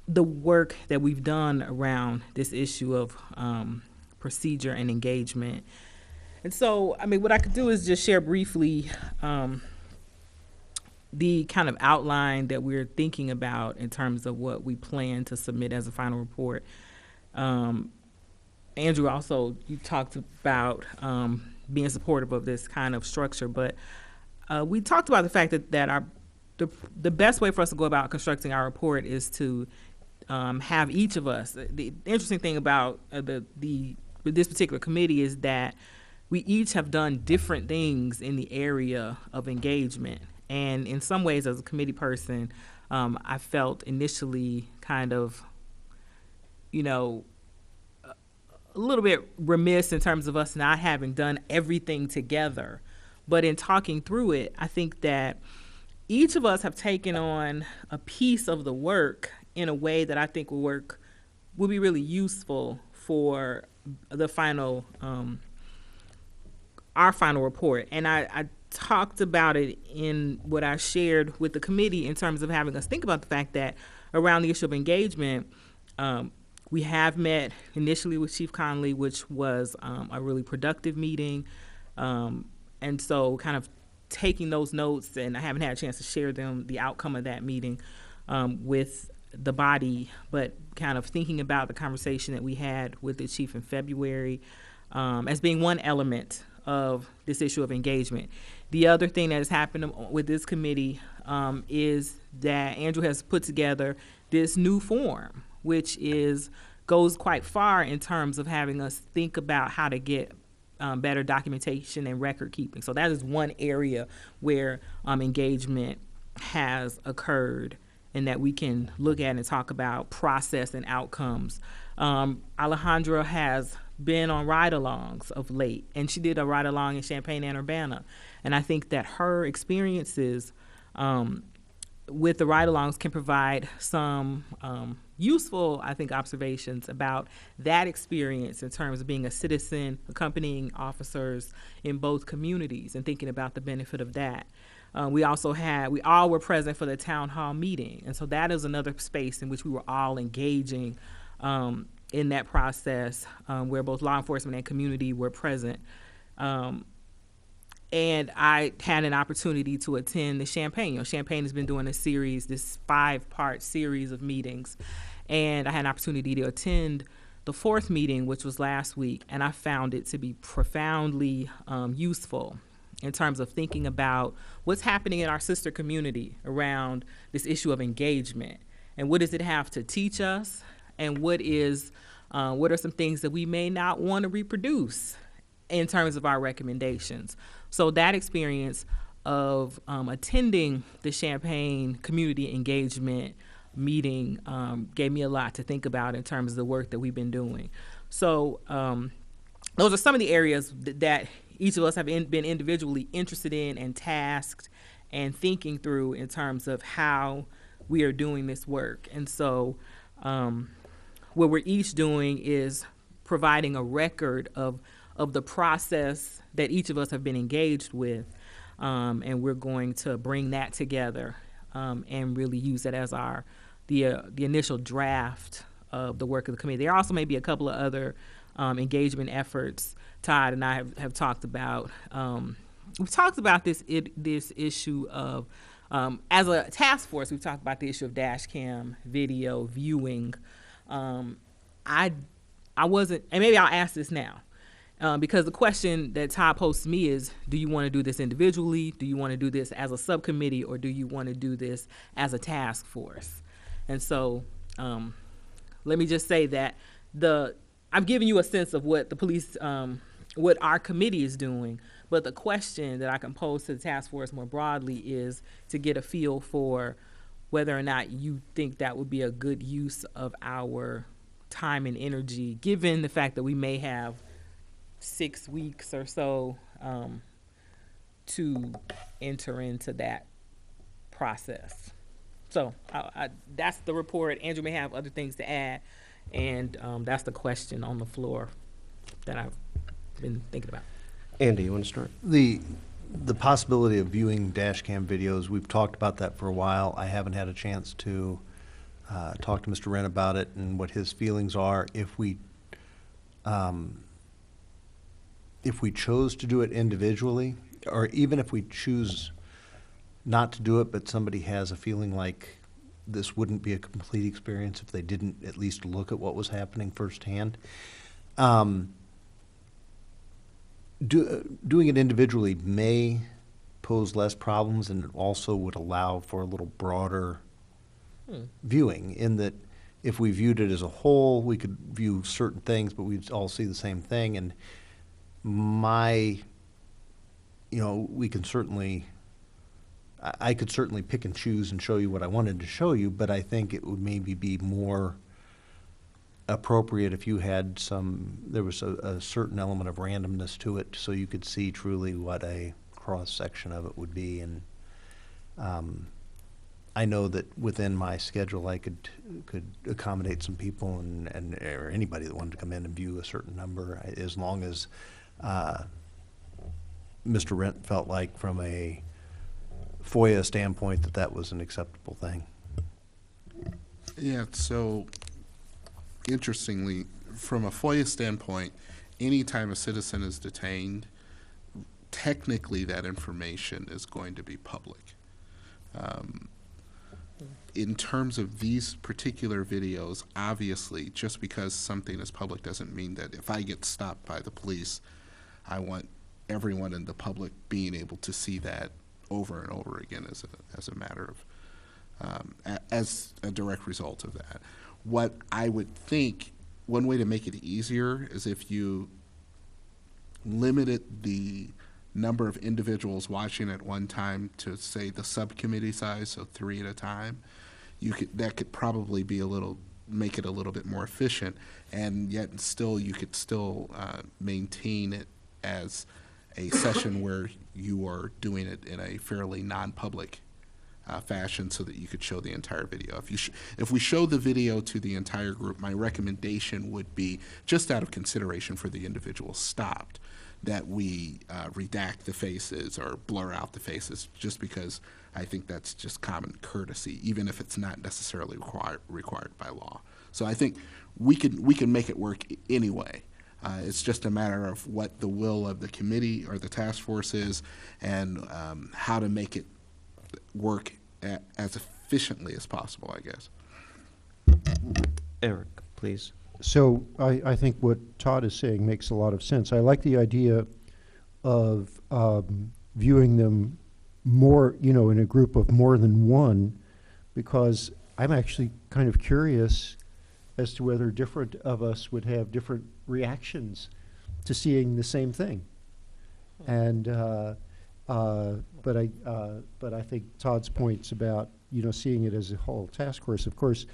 the work that we've done around this issue of procedure and engagement. And so, I mean, what I could do is just share briefly the kind of outline that we're thinking about in terms of what we plan to submit as a final report. Andrew, also, you talked about being supportive of this kind of structure, but we talked about the fact that the best way for us to go about constructing our report is to have each of us. The interesting thing about this particular committee is that we each have done different things in the area of engagement. And in some ways, as a committee person, I felt initially kind of, a little bit remiss in terms of us not having done everything together. But in talking through it, I think that each of us have taken on a piece of the work in a way that I think will be really useful for the final, our final report. And I talked about it in what I shared with the committee in terms of having us think about the fact that around the issue of engagement, we have met initially with Chief Conley, which was a really productive meeting. And so kind of taking those notes, and I haven't had a chance to share them, the outcome of that meeting with the body, but kind of thinking about the conversation that we had with the chief in February as being one element of this issue of engagement. The other thing that has happened with this committee is that Andrew has put together this new form, which goes quite far in terms of having us think about how to get better documentation and record keeping. So that is one area where engagement has occurred and that we can look at and talk about process and outcomes. Alejandra has been on ride-alongs of late, and she did a ride-along in Champaign and Urbana. And I think that her experiences with the ride-alongs can provide some useful, I think, observations about that experience in terms of being a citizen, accompanying officers in both communities, and thinking about the benefit of that. We all were present for the town hall meeting, and so that is another space in which we were all engaging in that process, where both law enforcement and community were present. And I had an opportunity to attend the Champaign. Champaign has been doing this 5-part series of meetings. And I had an opportunity to attend the 4th meeting, which was last week, and I found it to be profoundly useful in terms of thinking about what's happening in our sister community around this issue of engagement. And what does it have to teach us? And what are some things that we may not want to reproduce in terms of our recommendations? So that experience of attending the Champaign community engagement meeting gave me a lot to think about in terms of the work that we've been doing. So those are some of the areas that each of us have been individually interested in and tasked and thinking through in terms of how we are doing this work. And so what we're each doing is providing a record of the process that each of us have been engaged with, and we're going to bring that together and really use that as the initial draft of the work of the committee. There also may be a couple of other engagement efforts Todd and I have talked about. We've talked about this issue of, as a task force, we've talked about the issue of dash cam video viewing. I wasn't, and maybe I'll ask this now. Because the question that Todd posed to me is, do you want to do this individually? Do you want to do this as a subcommittee? Or do you want to do this as a task force? And so let me just say that I'm giving you a sense of what the police, what our committee is doing. But the question that I can pose to the task force more broadly is to get a feel for whether or not you think that would be a good use of our time and energy, given the fact that we may have 6 weeks or so to enter into that process. So that's the report. Andrew may have other things to add, And that's the question on the floor that I've been thinking about. Andy, you want to start? The possibility of viewing dash cam videos, we've talked about that for a while. I haven't had a chance to talk to Mr. Wren about it and what his feelings are. If we chose to do it individually, or even if we choose not to do it, but somebody has a feeling like this wouldn't be a complete experience if they didn't at least look at what was happening firsthand. Doing it individually may pose less problems, and it also would allow for a little broader viewing, in that if we viewed it as a whole, we could view certain things, but we'd all see the same thing. And we can certainly, I could certainly pick and choose and show you what I wanted to show you, but I think it would maybe be more appropriate if you had there was a certain element of randomness to it, so you could see truly what a cross-section of it would be. And I know that within my schedule, I could accommodate some people or anybody that wanted to come in and view a certain number, as long as Mr. Rent felt like, from a FOIA standpoint, that was an acceptable thing. Yeah, so interestingly, from a FOIA standpoint, anytime a citizen is detained, technically that information is going to be public. In terms of these particular videos, obviously, just because something is public doesn't mean that if I get stopped by the police, I want everyone in the public being able to see that over and over again as a matter of, as a direct result of that. What I would think, one way to make it easier is if you limited the number of individuals watching at one time to, say, the subcommittee size, so 3 at a time. That could probably be make it a little bit more efficient, and yet still you could still maintain it as a session where you are doing it in a fairly non-public fashion, so that you could show the entire video. If we show the video to the entire group, my recommendation would be, just out of consideration for the individuals stopped, that we redact the faces or blur out the faces, just because I think that's just common courtesy, even if it's not necessarily required by law. So I think we can make it work anyway. It's just a matter of what the will of the committee or the task force is, and how to make it work as efficiently as possible, I guess. Eric, please. So I think what Todd is saying makes a lot of sense. I like the idea of viewing them more, in a group of more than one, because I'm actually kind of curious as to whether different of us would have different reactions to seeing the same thing. And but I think Todd's points about seeing it as a whole task force. Of course,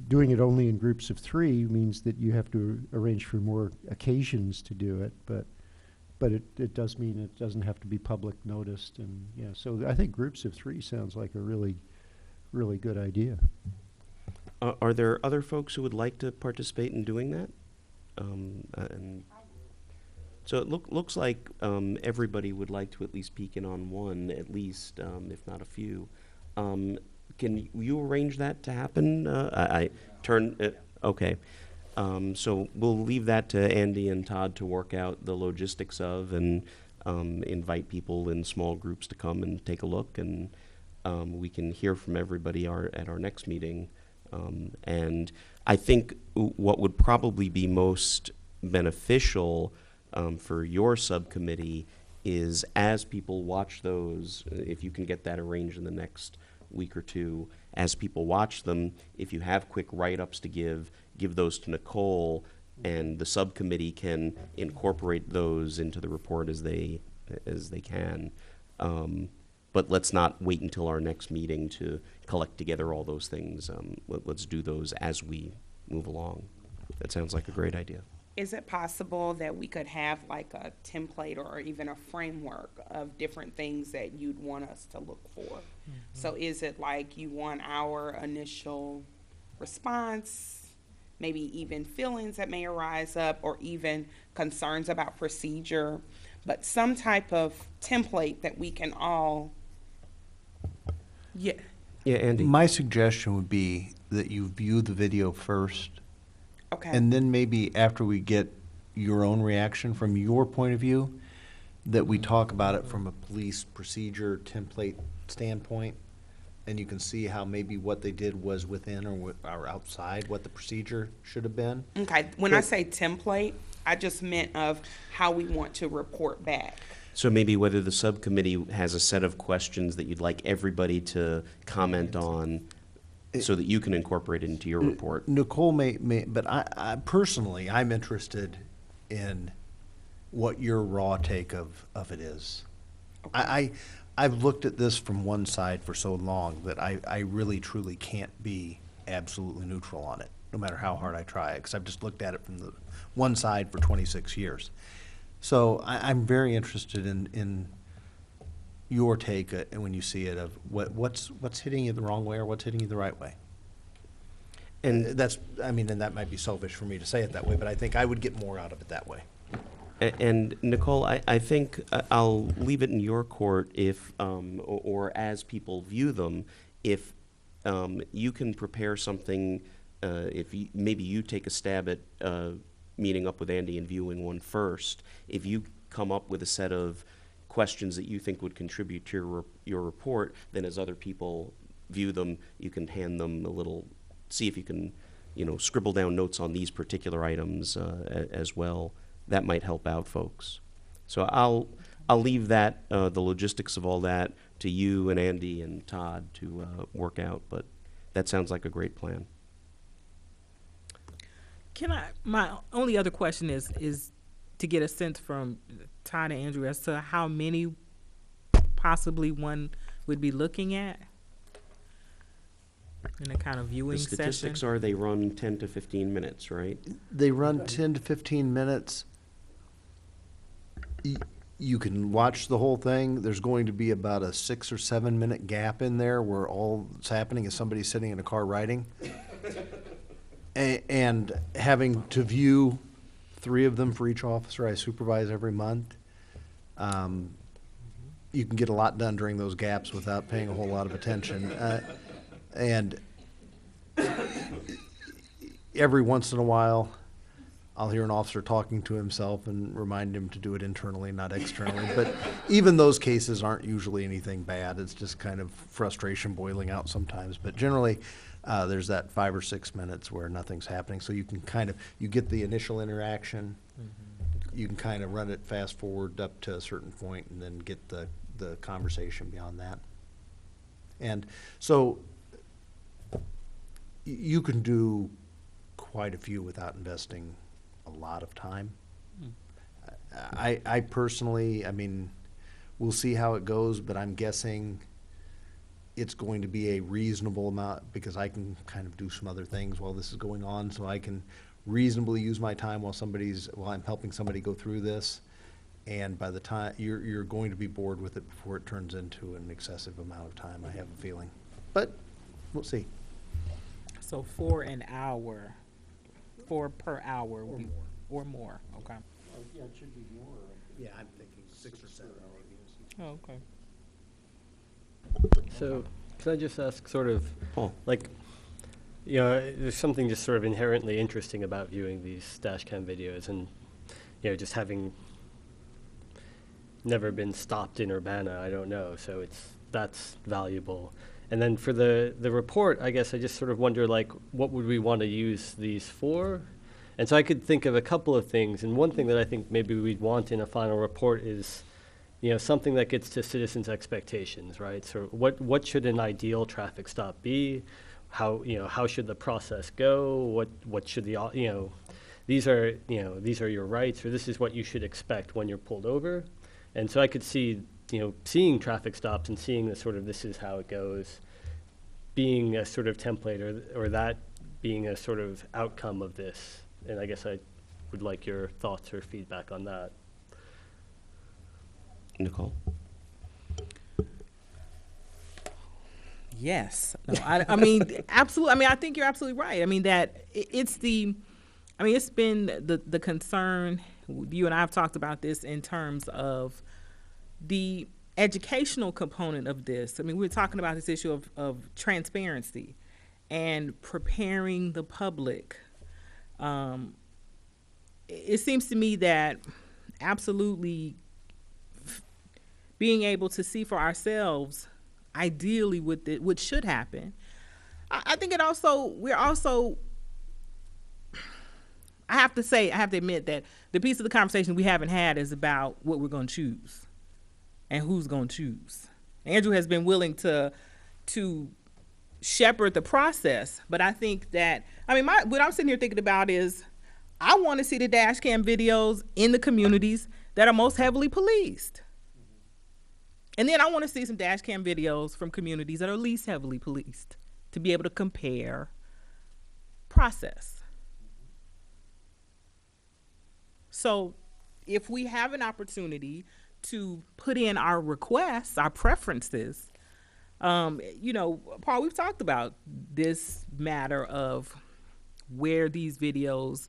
doing it only in groups of 3 means that you have to arrange for more occasions to do it, but it does mean it doesn't have to be public noticed. And so I think groups of 3 sounds like a really, really good idea. Are there other folks who would like to participate in doing that? And so it looks like everybody would like to at least peek in on one, at least, if not a few. Can you arrange that to happen? Okay. So we'll leave that to Andy and Todd to work out the logistics of, and invite people in small groups to come and take a look, and we can hear from everybody at our next meeting. And I think what would probably be most beneficial for your subcommittee is, as people watch those, if you can get that arranged in the next week or 2, as people watch them, if you have quick write-ups to give those to Nicole, and the subcommittee can incorporate those into the report as they can. But let's not wait until our next meeting to collect together all those things. Let's do those as we move along. That sounds like a great idea. is it possible that we could have like a template or even a framework of different things that you'd want us to look for? So is it like you want our initial response, maybe even feelings that may arise up, or even concerns about procedure, but some type of template that we can all, yeah, Yeah, Andy. My suggestion would be that you view the video first, okay. and then maybe after we get your own reaction from your point of view, that we talk about it from a police procedure template standpoint, and you can see how maybe what they did was within or outside what the procedure should have been. Okay, when I But- say template, I just meant of how we want to report back. So maybe whether the subcommittee has a set of questions that you'd like everybody to comment on so that you can incorporate it into your report. Nicole may, but I personally, I'm interested in what your raw take of it is. I've looked at this from one side for so long that I really truly can't be absolutely neutral on it, no matter how hard I try, because I've just looked at it from the one side for 26 years. So I'm very interested in your take and when you see it of what's hitting you the wrong way or what's hitting you the right way. And that's, I mean, and that might be selfish for me to say it that way, but I think I would get more out of it that way. And Nicole, I think I'll leave it in your court if, or as people view them, if you can prepare something, maybe you take a stab at meeting up with Andy and viewing one first. If you come up with a set of questions that you think would contribute to your report, then as other people view them, you can hand them a little, see if you can, scribble down notes on these particular items as well. That might help out folks. So I'll leave that, the logistics of all that, to you and Andy and Todd to work out, but that sounds like a great plan. My only other question is to get a sense from Todd and Andrew as to how many possibly one would be looking at in a kind of viewing The session. statistics are they run 10 to 15 minutes, right? They run 10 to 15 minutes. You can watch the whole thing. There's going to be about a 6 or 7 minute gap in there where all that's happening is somebody sitting in a car writing. And having to view 3 of them for each officer I supervise every month, you can get a lot done during those gaps without paying a whole lot of attention. And every once in a while, I'll hear an officer talking to himself and remind him to do it internally, not externally. But even those cases aren't usually anything bad. It's just kind of frustration boiling out sometimes. But generally, there's that 5 or 6 minutes where nothing's happening. So you can you get the initial interaction. You can kind of run it fast forward up to a certain point and then get the conversation beyond that. And so you can do quite a few without investing a lot of time. I personally, we'll see how it goes, but I'm guessing it's going to be a reasonable amount because I can kind of do some other things while this is going on, so I can reasonably use my time while I'm helping somebody go through this. And by the time you're going to be bored with it before it turns into an excessive amount of time, I have a feeling. But we'll see. So 4 an hour, 4 per hour or more. Okay. Yeah, it should be more. Yeah, I'm thinking 6 or 7 maybe. Oh, okay. So, can I just ask sort of, Paul. there's something just sort of inherently interesting about viewing these dash cam videos and, just having never been stopped in Urbana, I don't know, so that's valuable. And then for the report, I guess I just sort of wonder, what would we want to use these for? And so I could think of a couple of things, and one thing that I think maybe we'd want in a final report is, something that gets to citizens' expectations, right? So what should an ideal traffic stop be? How should the process go? What should these are your rights, or this is what you should expect when you're pulled over. And so I could see, seeing traffic stops and seeing the sort of this is how it goes, being a sort of template or that being a sort of outcome of this. And I guess I would like your thoughts or feedback on that. Nicole? Yes. No, I mean, absolutely. I mean, I think you're absolutely right. I mean, it's been the concern. You and I have talked about this in terms of the educational component of this. I mean, we're talking about this issue of transparency and preparing the public. It seems to me that absolutely being able to see for ourselves, ideally, what should happen. I think I have to admit that the piece of the conversation we haven't had is about what we're going to choose and who's going to choose. Andrew has been willing to shepherd the process, but I think that, I mean, what I'm sitting here thinking about is I want to see the dash cam videos in the communities that are most heavily policed. And then I want to see some dash cam videos from communities that are least heavily policed to be able to compare process. So if we have an opportunity to put in our requests, our preferences, Paul, we've talked about this matter of where these videos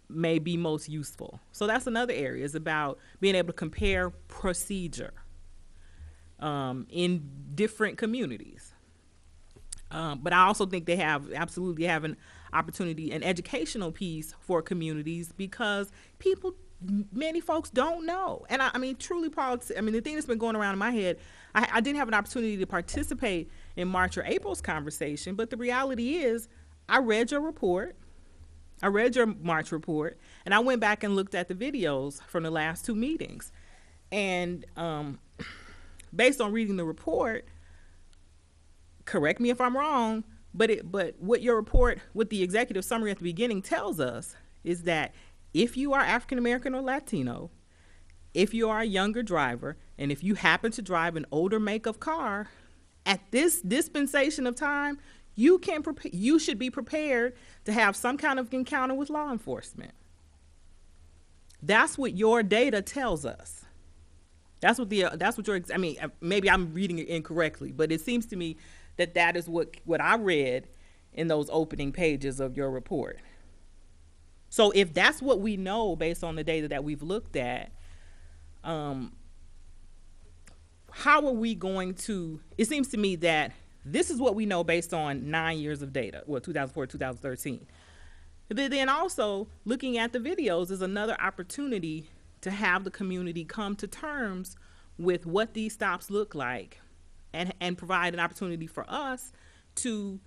may be most useful. So that's another area, is about being able to compare procedure in different communities. But I also think they absolutely have an opportunity, an educational piece for communities, because many folks don't know. And I mean, truly, Paul, the thing that's been going around in my head, I didn't have an opportunity to participate in March or April's conversation, but the reality is I read your report. I read your March report, and I went back and looked at the videos from the last two meetings. And based on reading the report, correct me if I'm wrong, but what your report, what the executive summary at the beginning tells us, is that if you are African American or Latino, if you are a younger driver, and if you happen to drive an older make of car, at this dispensation of time, you should be prepared to have some kind of encounter with law enforcement. That's what your data tells us. That's what maybe I'm reading it incorrectly, but it seems to me that is what I read in those opening pages of your report. So if that's what we know based on the data that we've looked at, how are we going to, it seems to me that this is what we know based on 9 years of data, 2004, 2013. Then also looking at the videos is another opportunity to have the community come to terms with what these stops look like, and provide an opportunity for us to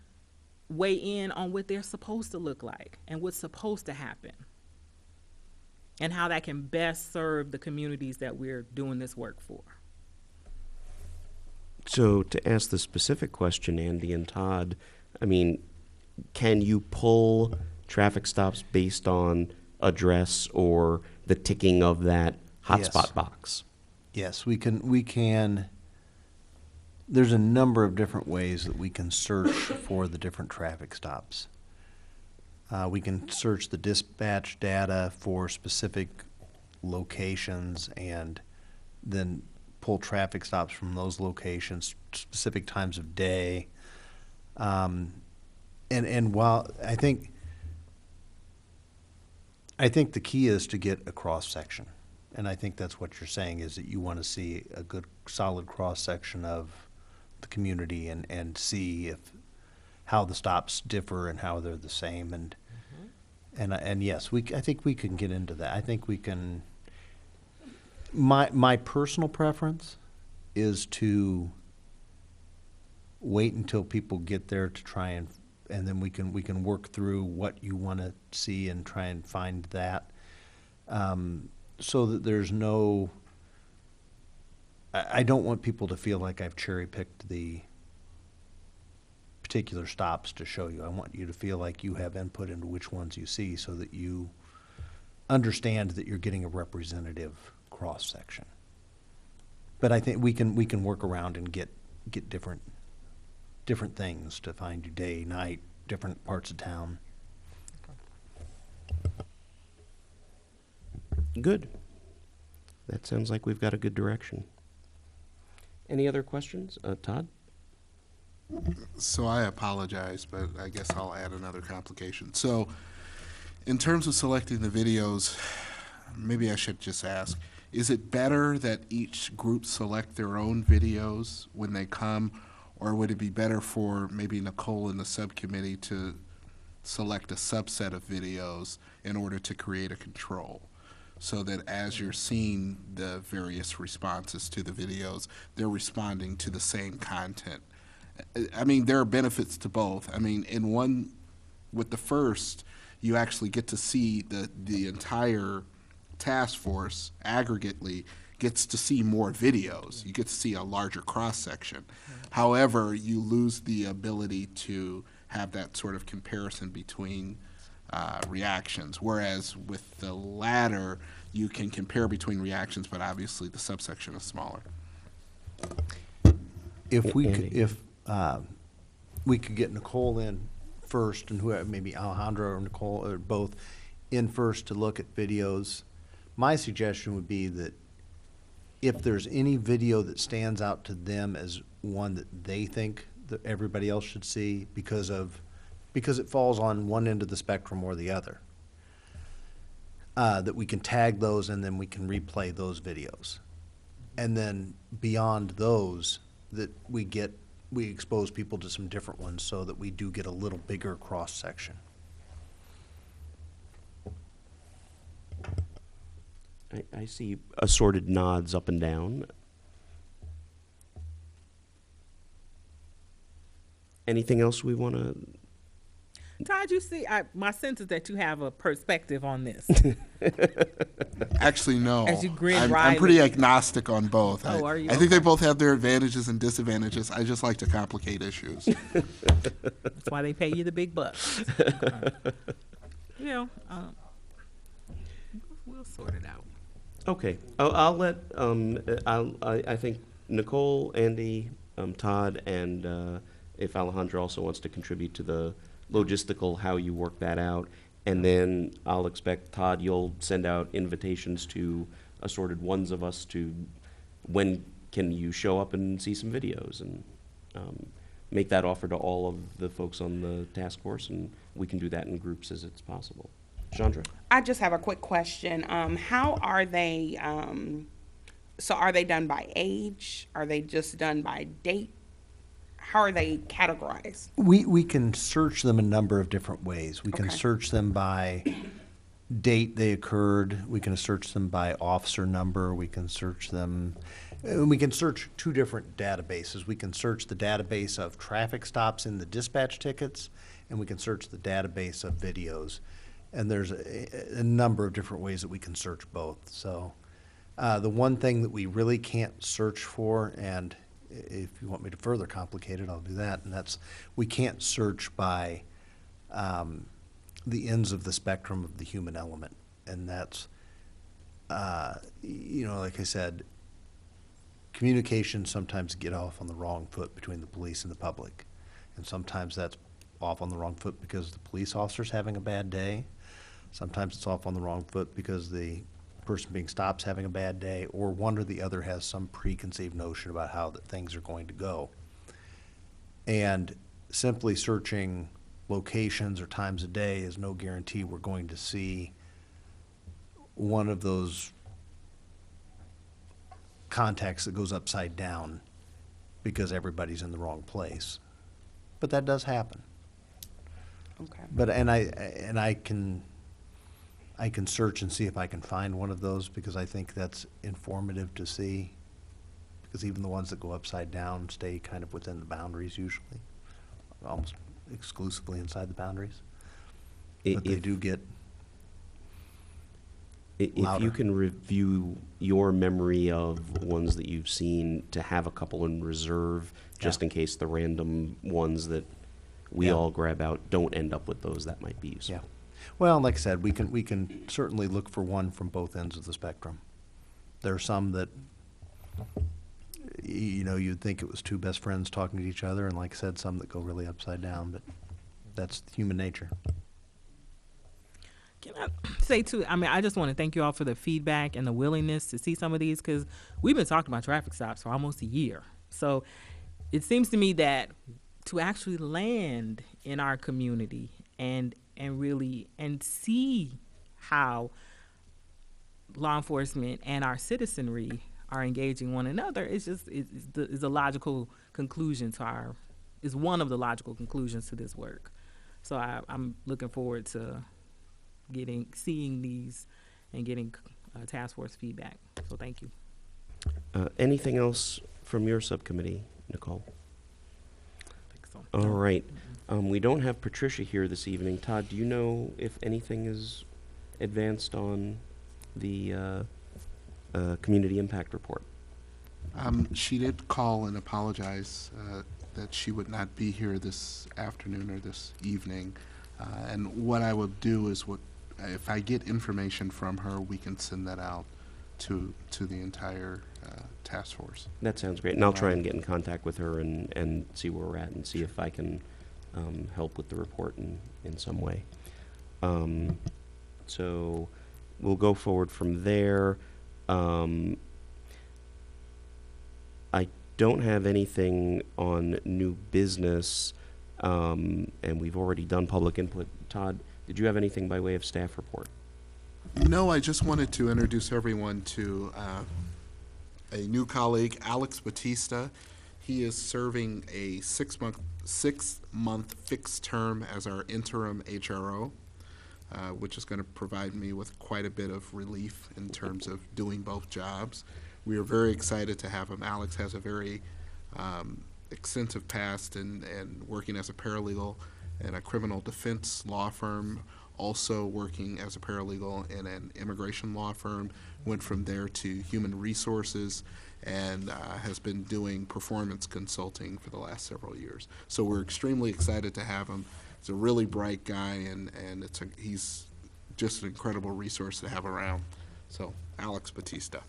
weigh in on what they're supposed to look like and what's supposed to happen, and how that can best serve the communities that we're doing this work for. So to ask the specific question, Andy and Todd, I mean, can you pull traffic stops based on address or the ticking of that hotspot Yes. box? Yes, we can. There's a number of different ways that we can search for the different traffic stops. We can search the dispatch data for specific locations and then pull traffic stops from those locations, specific times of day. And while I think the key is to get a cross section. And I think that's what you're saying, is that you want to see a good solid cross section of the community and see how the stops differ and how they're the same. And yes, I think we can get into that. I think we can. My personal preference is to wait until people get there to try and then we can work through what you want to see and try and find that, so that there's no. I don't want people to feel like I've cherry-picked the particular stops to show you. I want you to feel like you have input into which ones you see, so that you understand that you're getting a representative cross-section. But I think we can work around and get different things to find you day, night, different parts of town. Good. That sounds like we've got a good direction. Any other questions? Todd? So I apologize, but I guess I'll add another complication. So in terms of selecting the videos, maybe I should just ask, is it better that each group select their own videos when they come, or would it be better for maybe Nicole and the subcommittee to select a subset of videos in order to create a control? So that as you're seeing the various responses to the videos, they're responding to the same content. I mean, there are benefits to both. I mean, in one, with the first, you actually get to see the entire task force aggregately gets to see more videos. You get to see a larger cross-section. However, you lose the ability to have that sort of comparison between reactions, whereas with the latter, you can compare between reactions, but obviously the subsection is smaller. If we Andy. could, if we could get Nicole in first, and whoever, maybe Alejandro or Nicole or both in first to look at videos, my suggestion would be that if there's any video that stands out to them as one that they think that everybody else should see because it falls on one end of the spectrum or the other, that we can tag those and then we can replay those videos. And then beyond those, that we expose people to some different ones so that we do get a little bigger cross-section. I see assorted nods up and down. Anything else we want to? Todd, you see, my sense is that you have a perspective on this. Actually, no. As you grin I'm wryly. pretty agnostic on both. Oh, are you? I think they both have their advantages and disadvantages. I just like to complicate issues. That's why they pay you the big bucks. You know, we'll sort it out. Okay, I'll let, I think Nicole, Andy, Todd, and if Alejandro also wants to contribute to the logistical, how you work that out. And then I'll expect, Todd, you'll send out invitations to assorted ones of us to when can you show up and see some videos, and make that offer to all of the folks on the task force, and we can do that in groups as it's possible. Chandra? I just have a quick question. How are they, so are they done by age? Are they just done by date? How are they categorized? We can search them a number of different ways. We can Okay. search them by date they occurred. We can search them by officer number. We can search them, we can search two different databases. We can search the database of traffic stops in the dispatch tickets, and we can search the database of videos. And there's a number of different ways that we can search both. So the one thing that we really can't search for, and if you want me to further complicate it, I'll do that, and that's we can't search by the ends of the spectrum of the human element. And that's, you know, like I said, communications sometimes get off on the wrong foot between the police and the public. And sometimes that's off on the wrong foot because the police officer's having a bad day. Sometimes it's off on the wrong foot because the person being stop's having a bad day, or one or the other has some preconceived notion about how that things are going to go. And simply searching locations or times a day is no guarantee we're going to see one of those contacts that goes upside down because everybody's in the wrong place. But that does happen. Okay. But, and I can search and see if I can find one of those, because I think that's informative to see. Because even the ones that go upside down stay kind of within the boundaries usually, almost exclusively inside the boundaries. But they do get If you louder. can review your memory of ones that you've seen, to have a couple in reserve, just Yeah. in case the random ones that we Yeah. all grab out don't end up with those, that might be useful. Yeah. Well, like I said, we can certainly look for one from both ends of the spectrum. There are some that, you know, you'd think it was two best friends talking to each other, and like I said, some that go really upside down, but that's human nature. say too, I mean, I just want to thank you all for the feedback and the willingness to see some of these, because we've been talking about traffic stops for almost a year. So it seems to me that to actually land in our community and really and see how law enforcement and our citizenry are engaging one another, it's just is a logical conclusion to our, is one of the logical conclusions to this work. So I'm looking forward to seeing these and getting task force feedback. So thank you. Anything else from your subcommittee, Nicole? I think so. All right. We don't have Patricia here this evening. Todd, do you know if anything is advanced on the community impact report? She did call and apologize that she would not be here this afternoon or this evening. And what I will do is, if I get information from her, we can send that out to the entire task force. That sounds great. And I'll try and get in contact with her and see where we're at and see if I can help with the report in some way. So we'll go forward from there. I don't have anything on new business, and we've already done public input. Todd, did you have anything by way of staff report? No, I just wanted to introduce everyone to a new colleague, Alex Batista. He is serving a six-month fixed term as our interim HRO, which is going to provide me with quite a bit of relief in terms of doing both jobs. We are very excited to have him. Alex has a very extensive past in working as a paralegal in a criminal defense law firm, also working as a paralegal in an immigration law firm, went from there to human resources, and has been doing performance consulting for the last several years. So we're extremely excited to have him. He's a really bright guy, and he's just an incredible resource to have around. So, Alex Batista.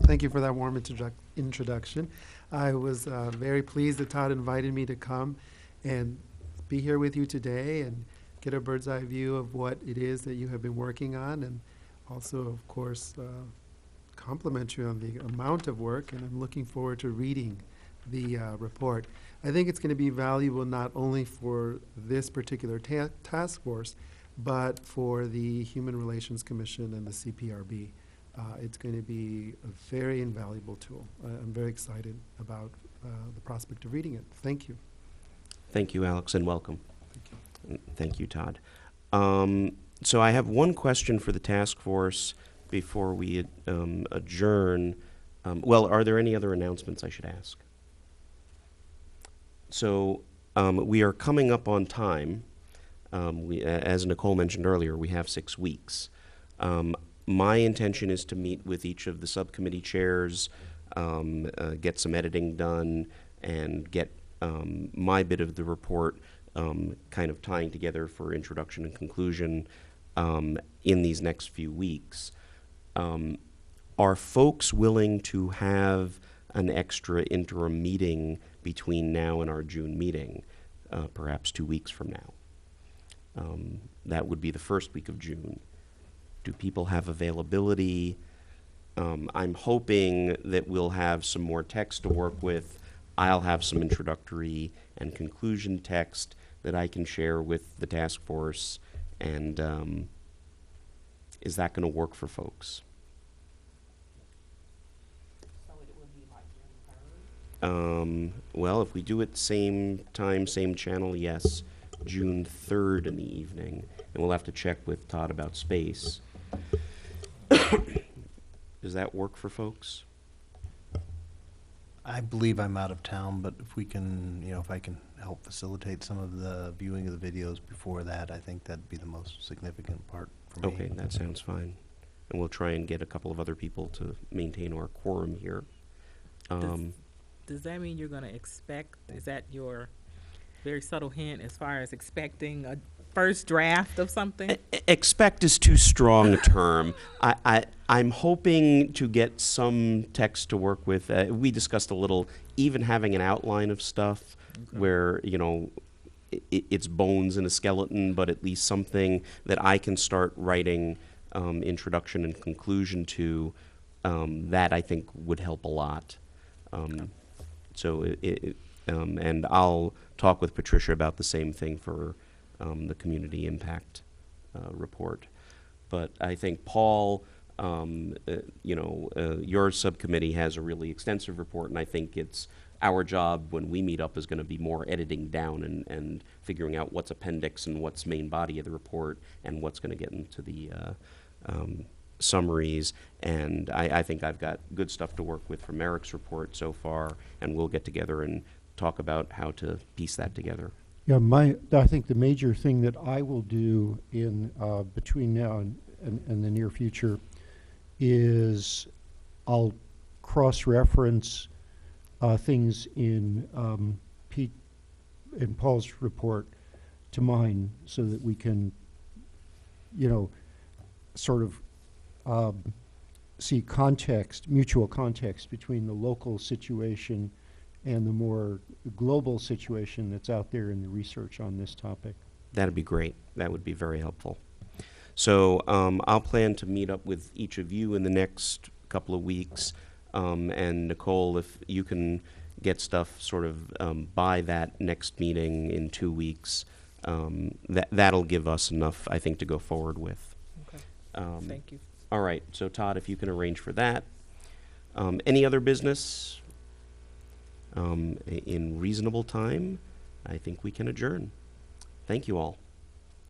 Thank you for that warm introduction. I was very pleased that Todd invited me to come and be here with you today and get a bird's eye view of what it is that you have been working on, and also, of course, compliment you on the amount of work, and I'm looking forward to reading the report. I think it's going to be valuable not only for this particular task force, but for the Human Relations Commission and the CPRB. It's going to be a very invaluable tool. I'm very excited about the prospect of reading it. Thank you. Thank you, Alex, and welcome. Thank you, Todd. So I have one question for the task force before we adjourn. Well, are there any other announcements I should ask? So we are coming up on time. As Nicole mentioned earlier, we have 6 weeks. My intention is to meet with each of the subcommittee chairs, get some editing done, and get my bit of the report kind of tying together for introduction and conclusion in these next few weeks. Are folks willing to have an extra interim meeting between now and our June meeting, perhaps 2 weeks from now? That would be the first week of June. Do people have availability? I'm hoping that we'll have some more text to work with. I'll have some introductory and conclusion text that I can share with the task force. And is that going to work for folks? So it would be like June 3rd? Well, if we do it same time, same channel, yes, June 3rd in the evening. And we'll have to check with Todd about space. Does that work for folks? I believe I'm out of town, but if we can, if I can help facilitate some of the viewing of the videos before that, I think that'd be the most significant part for me. Okay, that sounds fine. And we'll try and get a couple of other people to maintain our quorum here. Does that mean you're going to expect, is that your very subtle hint as far as expecting a first draft of something? Expect is too strong a term. I'm hoping to get some text to work with. We discussed a little, even having an outline of stuff where, its bones and a skeleton, but at least something that I can start writing introduction and conclusion to. That I think would help a lot. So and I'll talk with Patricia about the same thing for the community impact report. But I think Paul, your subcommittee has a really extensive report, and I think it's our job when we meet up is going to be more editing down and figuring out what's appendix and what's main body of the report and what's going to get into the summaries. And I think I've got good stuff to work with from Eric's report so far, and we'll get together and talk about how to piece that together. Yeah, I think the major thing that I will do in between now and the near future is I'll cross-reference things in Paul's report to mine, so that we can, sort of see context, mutual context between the local situation and the more global situation that's out there in the research on this topic. That'd be great. That would be very helpful. So I'll plan to meet up with each of you in the next couple of weeks. And Nicole, if you can get stuff sort of by that next meeting in 2 weeks, that'll give us enough, I think, to go forward with. Okay. Thank you. All right. So Todd, if you can arrange for that. Any other business? In reasonable time, I think we can adjourn. Thank you all.